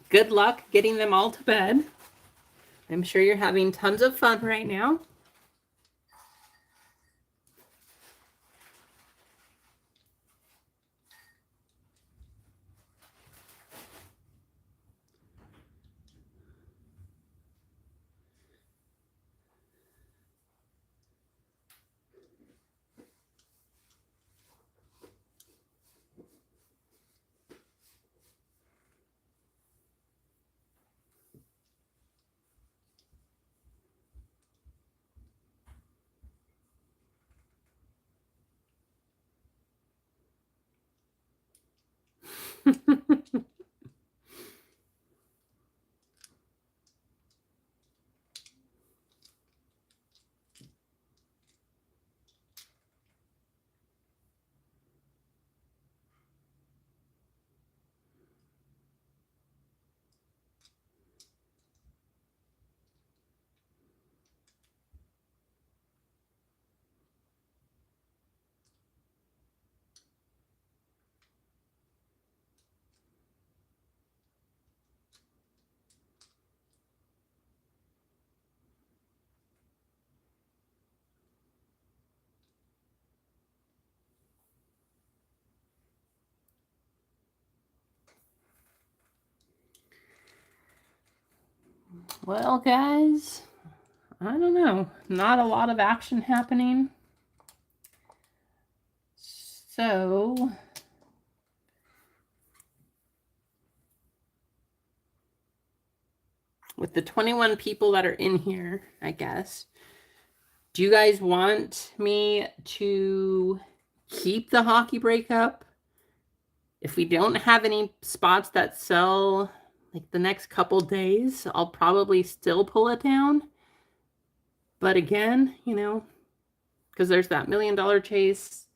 Good luck getting them all to bed. I'm sure you're having tons of fun right now. Well, guys, I don't know. Not a lot of action happening. So, with the 21 people that are in here, I guess, do you guys want me to keep the hockey break up? If we don't have any spots that sell like the next couple days, I'll probably still pull it down. But again, you know, because there's that $1 million chase.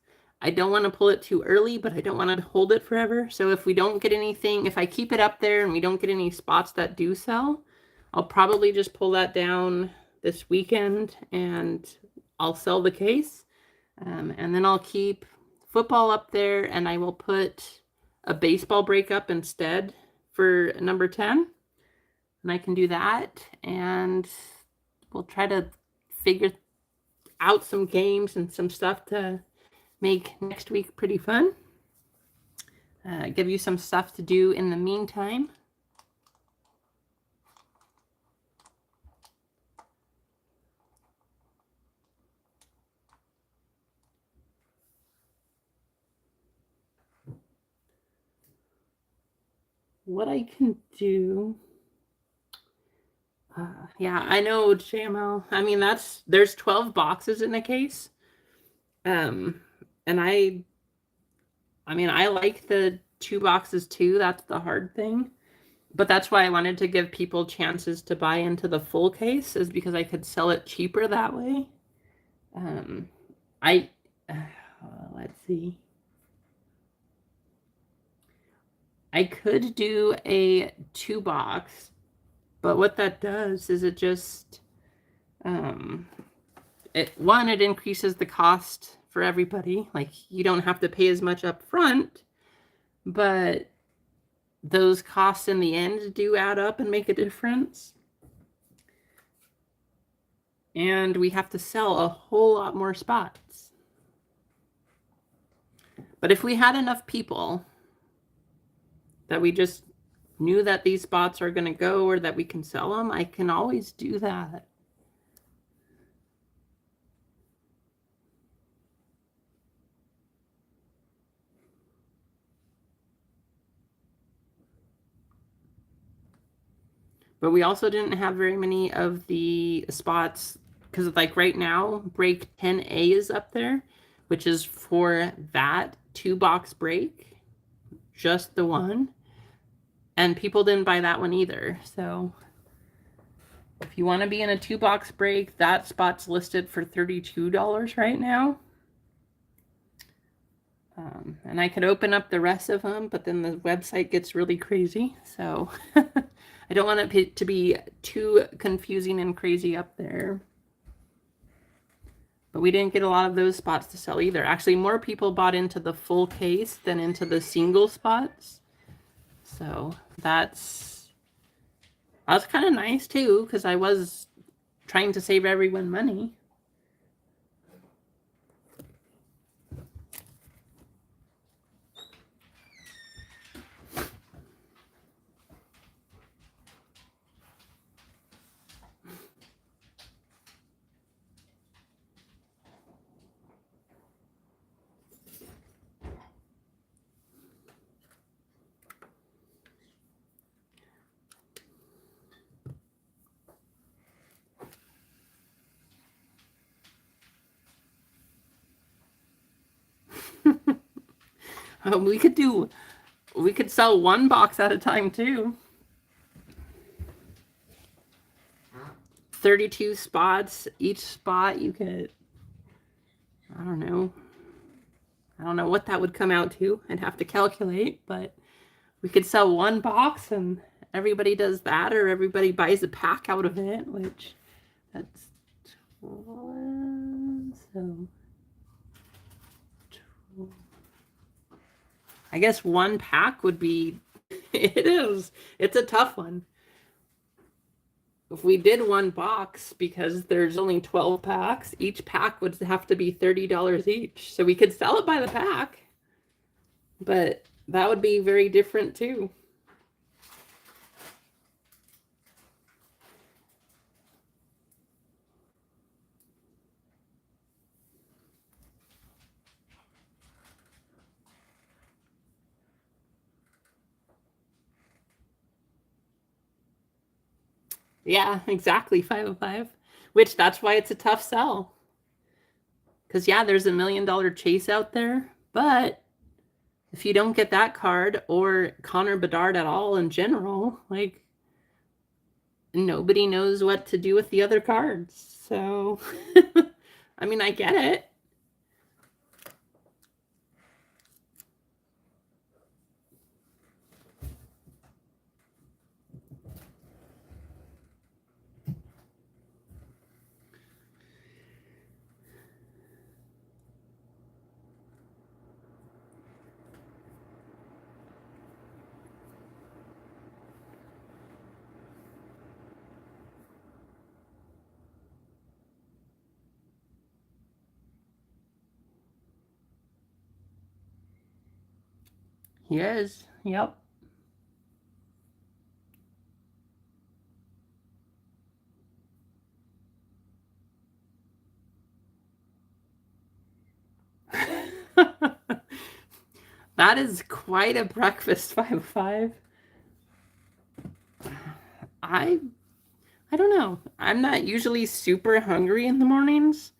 I don't want to pull it too early, but I don't want to hold it forever. So if we don't get anything, if I keep it up there and we don't get any spots that do sell, I'll probably just pull that down this weekend and I'll sell the case. And then I'll keep football up there and I will put a baseball break up instead for number 10. And I can do that. And we'll try to figure out some games and some stuff to make next week pretty fun. Give you some stuff to do in the meantime. What I can do, yeah, I know, JML. I mean, there's 12 boxes in a case. And I mean, I like the 2 boxes too. That's the hard thing. But that's why I wanted to give people chances to buy into the full case, is because I could sell it cheaper that way. Let's see. I could do a 2 box, but what that does is it just, it increases the cost for everybody. Like, you don't have to pay as much up front, but those costs in the end do add up and make a difference. And we have to sell a whole lot more spots. But if we had enough people that we just knew that these spots are going to go or that we can sell them, I can always do that. But we also didn't have very many of the spots, because like right now, break 10A is up there, which is for that 2 box break, just the one. And people didn't buy that one either. So If you want to be in a 2-box break, that spot's listed for $32 right now. And I could open up the rest of them, but then the website gets really crazy. So I don't want it to be too confusing and crazy up there. But we didn't get a lot of those spots to sell either. Actually, more people bought into the full case than into the single spots. So that's kind of nice too, because I was trying to save everyone money. We could sell one box at a time too. 32 spots. Each spot you could, I don't know what that would come out to. I'd have to calculate, but we could sell one box and everybody does that, or everybody buys a pack out of it, which that's 12, so I guess one pack would be, it's a tough one. If we did one box, because there's only 12 packs, each pack would have to be $30 each. So we could sell it by the pack, but that would be very different too. Yeah, exactly. 505, which that's why it's a tough sell. Because, yeah, there's $1 million chase out there, but if you don't get that card or Connor Bedard at all in general, like, nobody knows what to do with the other cards. So, I mean, I get it. He is. Yep. That is quite a breakfast, 505. I don't know. I'm not usually super hungry in the mornings.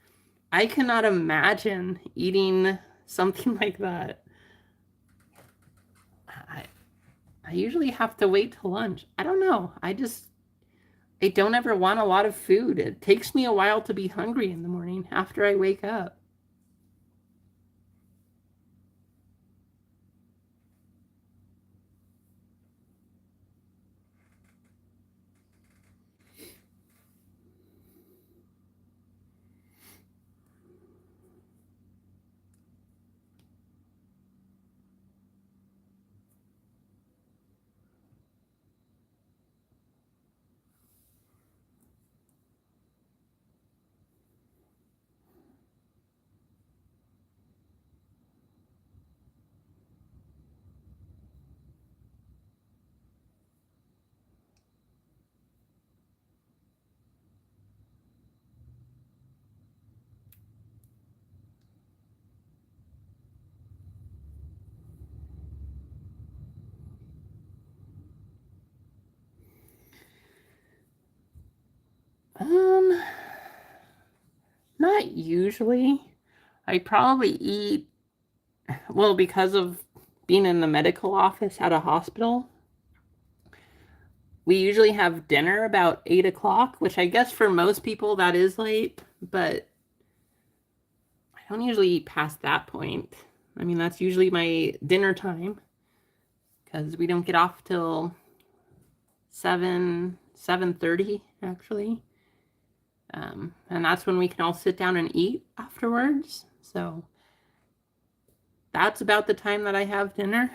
I cannot imagine eating something like that. I usually have to wait till lunch. I don't know. I don't ever want a lot of food. It takes me a while to be hungry in the morning after I wake up. Not usually. I probably eat, well, because of being in the medical office at a hospital, we usually have dinner about 8 o'clock, which I guess for most people that is late, but I don't usually eat past that point. I mean, that's usually my dinner time because we don't get off till 7:30 actually. And that's when we can all sit down and eat afterwards. So that's about the time that I have dinner.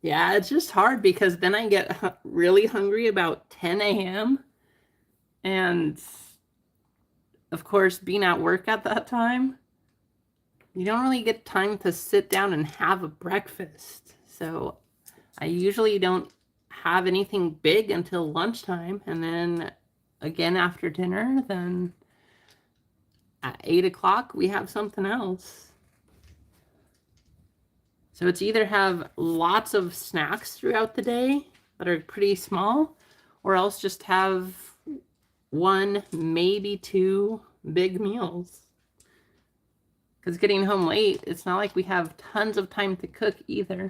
Yeah, it's just hard because then I get really hungry about 10 a.m. And of course, being at work at that time, you don't really get time to sit down and have a breakfast. So I usually don't have anything big until lunchtime. And then again after dinner, then at 8 o'clock, we have something else. So it's either have lots of snacks throughout the day that are pretty small, or else just have one, maybe two big meals. Because getting home late, it's not like we have tons of time to cook either.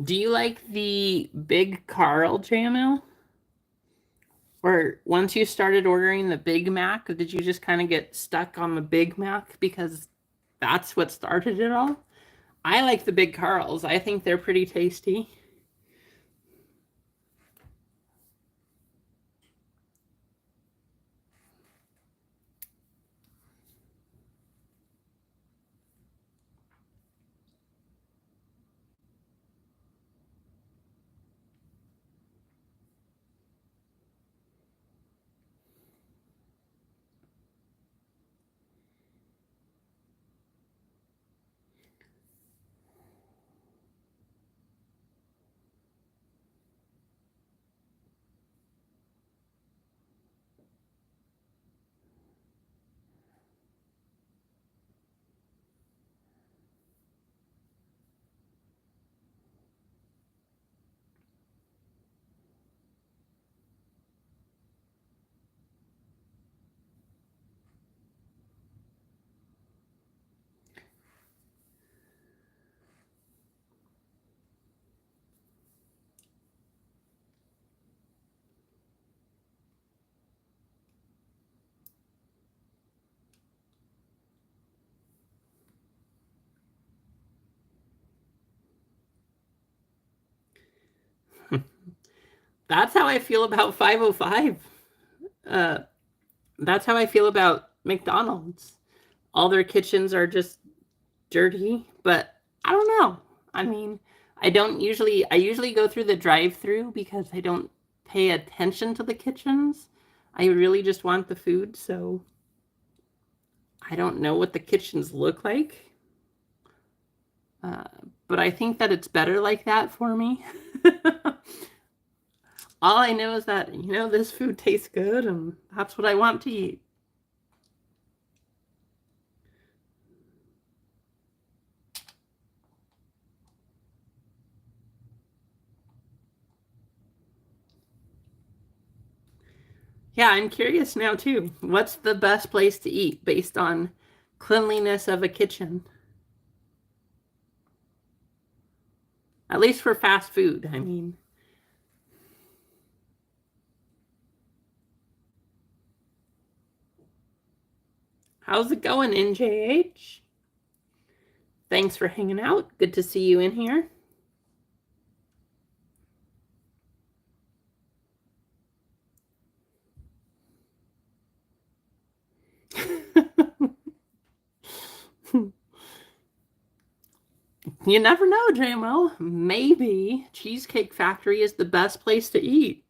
Do you like the Big Carl, JML? Or once you started ordering the Big Mac, did you just kind of get stuck on the Big Mac because that's what started it all? I like the Big Carls. I think they're pretty tasty. That's how I feel about 505. Uh, that's how I feel about McDonald's. All their kitchens are just dirty, but I don't know. I mean, I usually go through the drive-through because I don't pay attention to the kitchens. I really just want the food, so I don't know what the kitchens look like. Uh, but I think that it's better like that for me. All I know is that, this food tastes good and that's what I want to eat. Yeah, I'm curious now too. What's the best place to eat based on cleanliness of a kitchen? At least for fast food, I mean. How's it going, NJH? Thanks for hanging out. Good to see you in here. You never know, JMO. Maybe Cheesecake Factory is the best place to eat.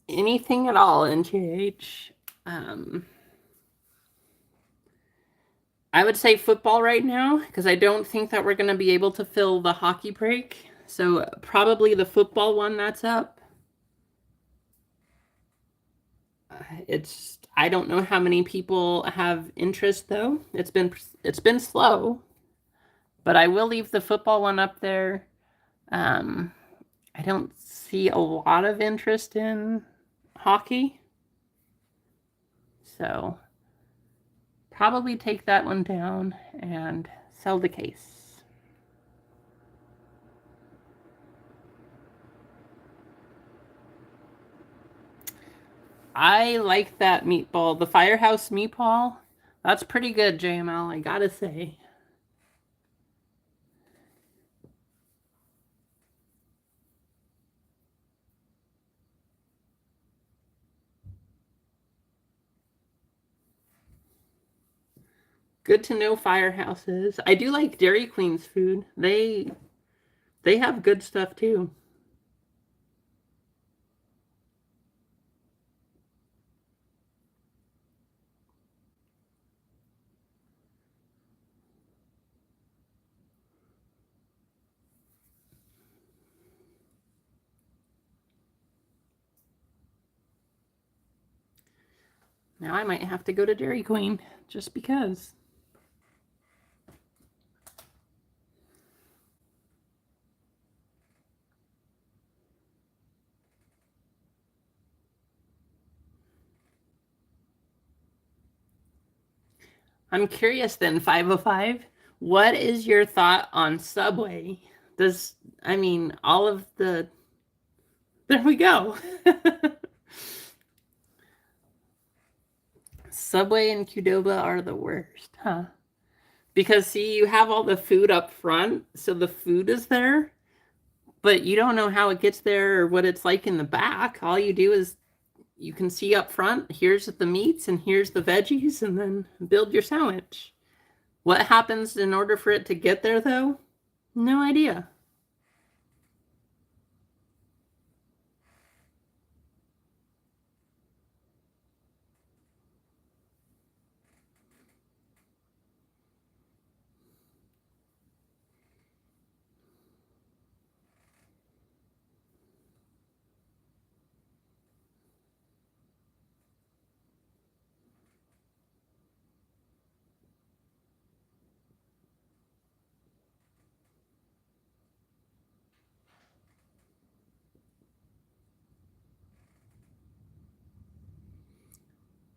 Anything at all, NJH. I would say football right now because I don't think that we're going to be able to fill the hockey break. So probably the football one that's up. I don't know how many people have interest though. It's been slow, but I will leave the football one up there. I don't see a lot of interest in hockey. So probably take that one down and sell the case. I like that meatball, the Firehouse meatball. That's pretty good, JML, I gotta say. Good to know Firehouses. I do like Dairy Queen's food. They have good stuff too. Now I might have to go to Dairy Queen just because. I'm curious then, 505, what is your thought on Subway? All of the. There we go. Subway and Qdoba are the worst, huh? Because see, you have all the food up front, so the food is there, but you don't know how it gets there or what it's like in the back. All you do is you can see up front, here's the meats and here's the veggies, and then build your sandwich. What happens in order for it to get there, though? No idea.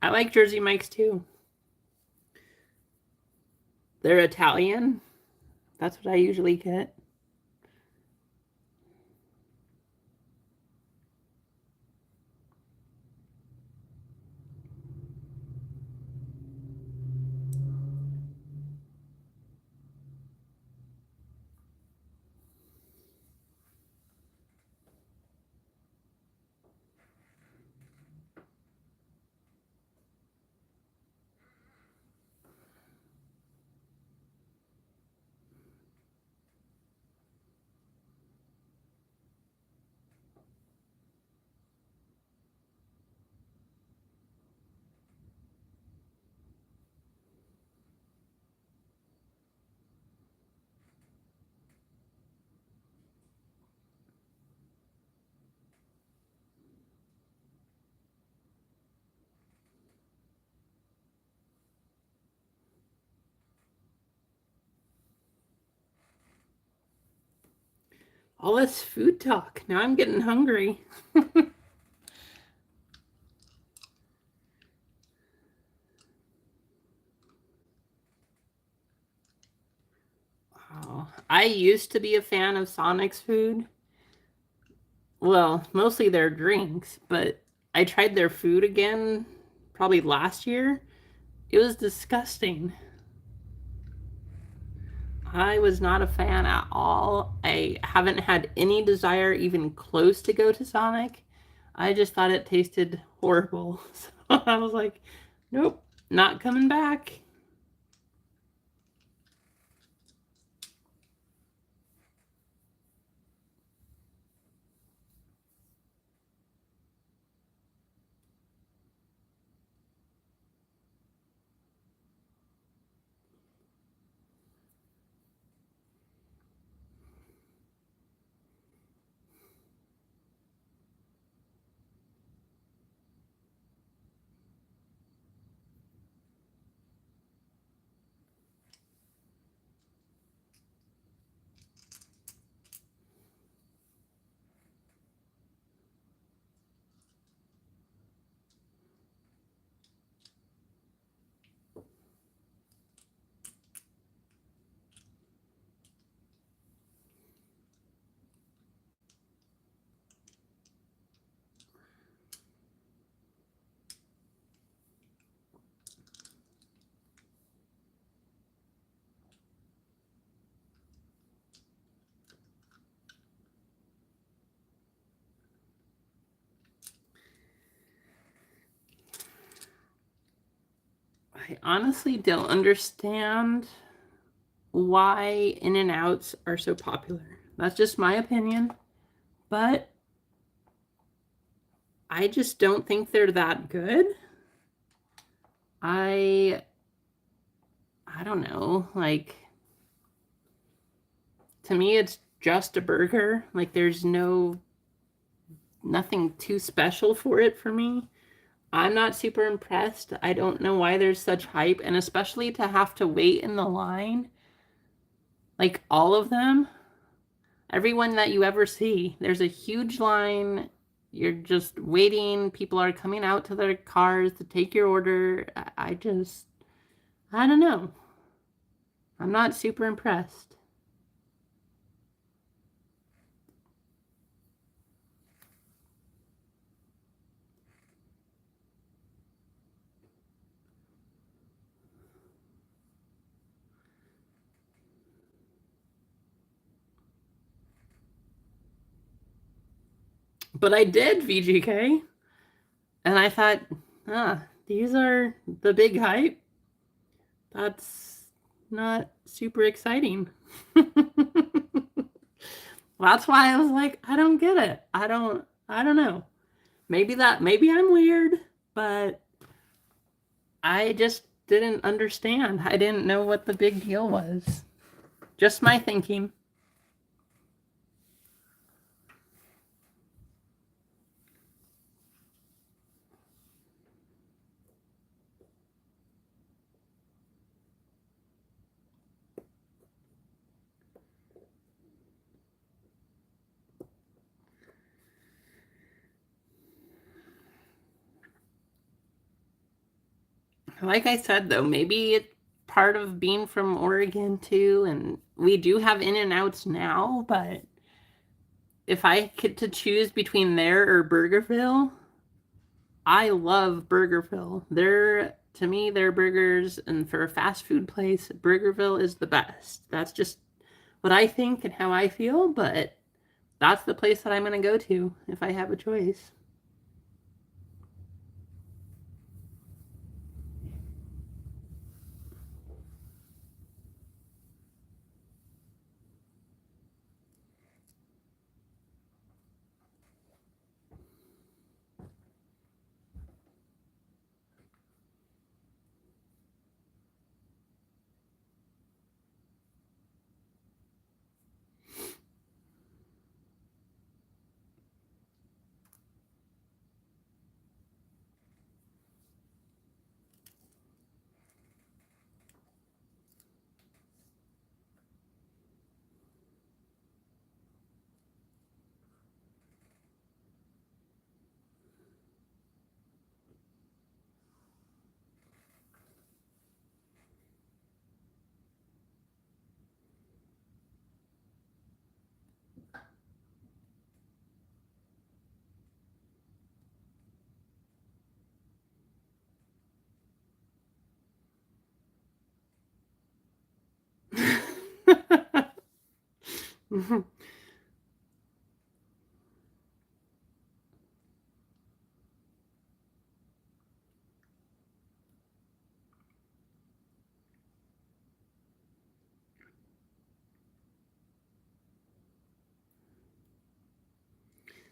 I like Jersey Mike's too. They're Italian. That's what I usually get. All this food talk. Now I'm getting hungry. Oh, I used to be a fan of Sonic's food. Well, mostly their drinks, but I tried their food again probably last year. It was disgusting. I was not a fan at all. I haven't had any desire even close to go to Sonic. I just thought it tasted horrible. So I was like, nope, not coming back. I honestly don't understand why In-N-Outs are so popular. That's just my opinion, but I just don't think they're that good. I don't know, like to me it's just a burger. Like there's nothing too special for it for me. I'm not super impressed. I don't know why there's such hype, and especially to have to wait in the line, like all of them, everyone that you ever see, there's a huge line. You're just waiting. People are coming out to their cars to take your order. I don't know. I'm not super impressed. But I did VGK, and I thought, these are the big hype. That's not super exciting. That's why I was like, I don't get it. I don't know. Maybe I'm weird, but I just didn't understand. I didn't know what the big deal was. Just my thinking. Like I said, though, maybe it's part of being from Oregon too, and we do have In-N-Outs now, but if I get to choose between there or Burgerville, I love Burgerville. To me, their burgers, and for a fast food place, Burgerville is the best. That's just what I think and how I feel, but that's the place that I'm going to go to if I have a choice.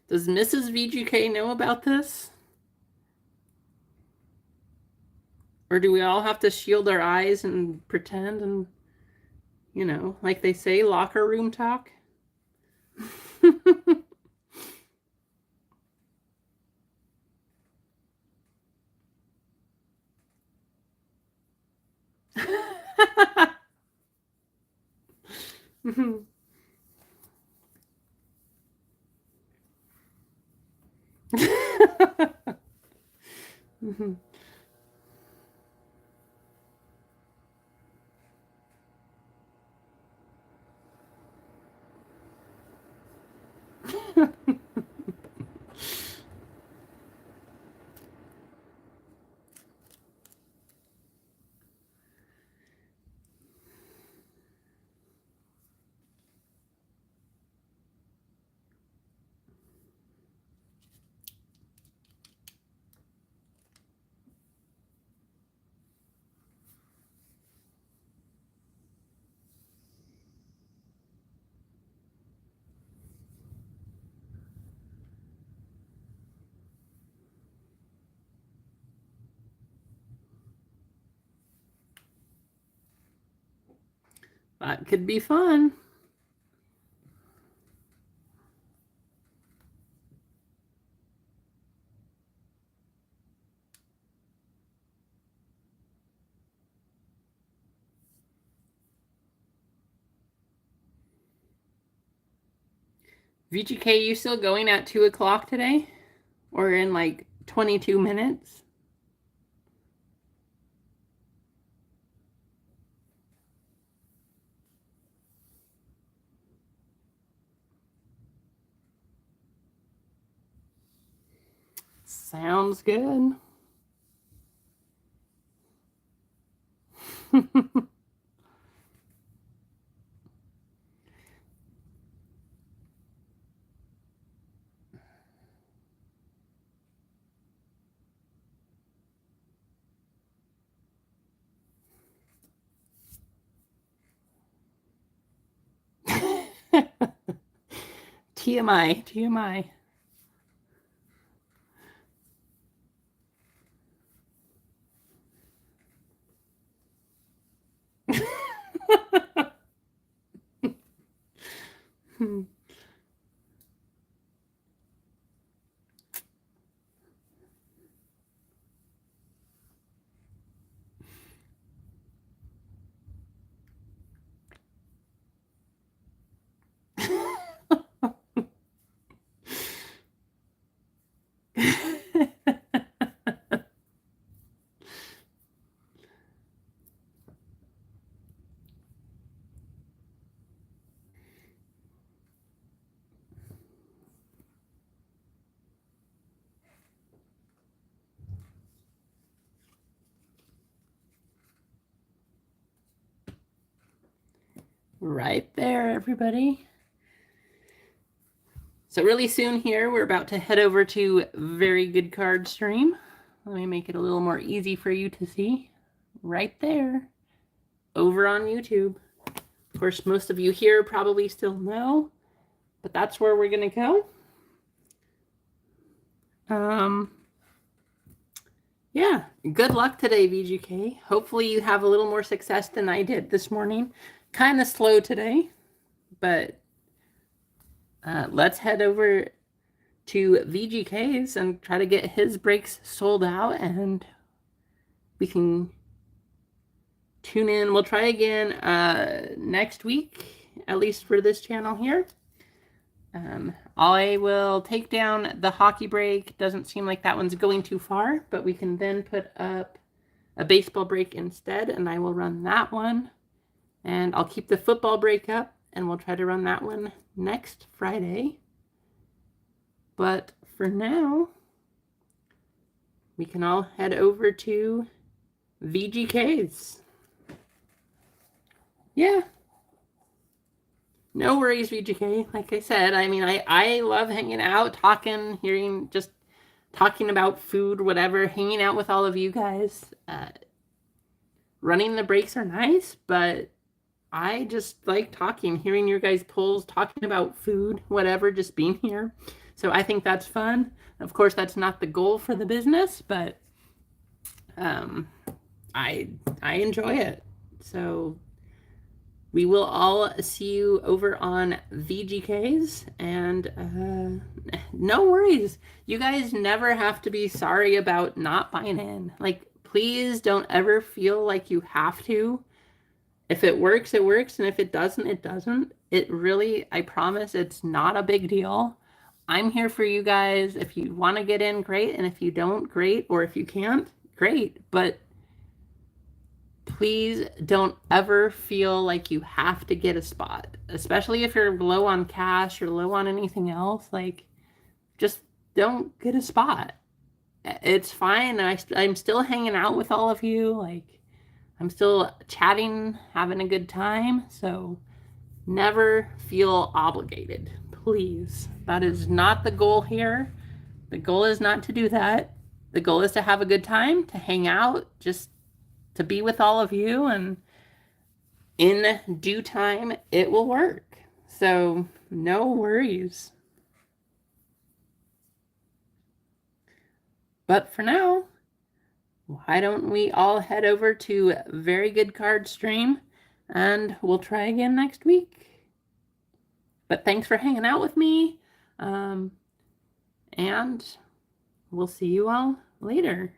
Does Mrs. VGK know about this? Or do we all have to shield our eyes and pretend and, like they say, locker room talk? That could be fun. VGK, you still going at 2 o'clock today? Or in like 22 minutes? Sounds good. TMI, TMI. Right there, everybody. So really soon here, we're about to head over to Very Good Card Stream. Let me make it a little more easy for you to see. Right there, over on YouTube. Of course, most of you here probably still know, but that's where we're gonna go. Yeah, good luck today, VGK. Hopefully you have a little more success than I did this morning. Kind of slow today, but let's head over to VGK's and try to get his breaks sold out, and we can tune in. We'll try again next week, at least for this channel here. I will take down the hockey break. Doesn't seem like that one's going too far, but we can then put up a baseball break instead, and I will run that one. And I'll keep the football break up, and we'll try to run that one next Friday. But for now, we can all head over to VGK's. Yeah. No worries, VGK. Like I said, I mean, I love hanging out, talking, hearing, just talking about food, whatever, hanging out with all of you guys. Running the breaks are nice, but I just like talking, hearing your guys' pulls, talking about food, whatever, just being here. So I think that's fun. Of course, that's not the goal for the business, but I enjoy it. So we will all see you over on VGK's, and no worries. You guys never have to be sorry about not buying in. Like, please don't ever feel like you have to. If it works, it works, and if it doesn't, it doesn't. It really, I promise, it's not a big deal. I'm here for you guys. If you want to get in, great, and if you don't, great, or if you can't, great, but please don't ever feel like you have to get a spot, especially if you're low on cash or low on anything else. Like, just don't get a spot. It's fine. I'm still hanging out with all of you. Like, I'm still chatting, having a good time. So never feel obligated, please. That is not the goal here. The goal is not to do that. The goal is to have a good time, to hang out, just to be with all of you, and in due time, it will work. So no worries. But for now, why don't we all head over to Very Good Card Stream, and we'll try again next week. But thanks for hanging out with me, and we'll see you all later.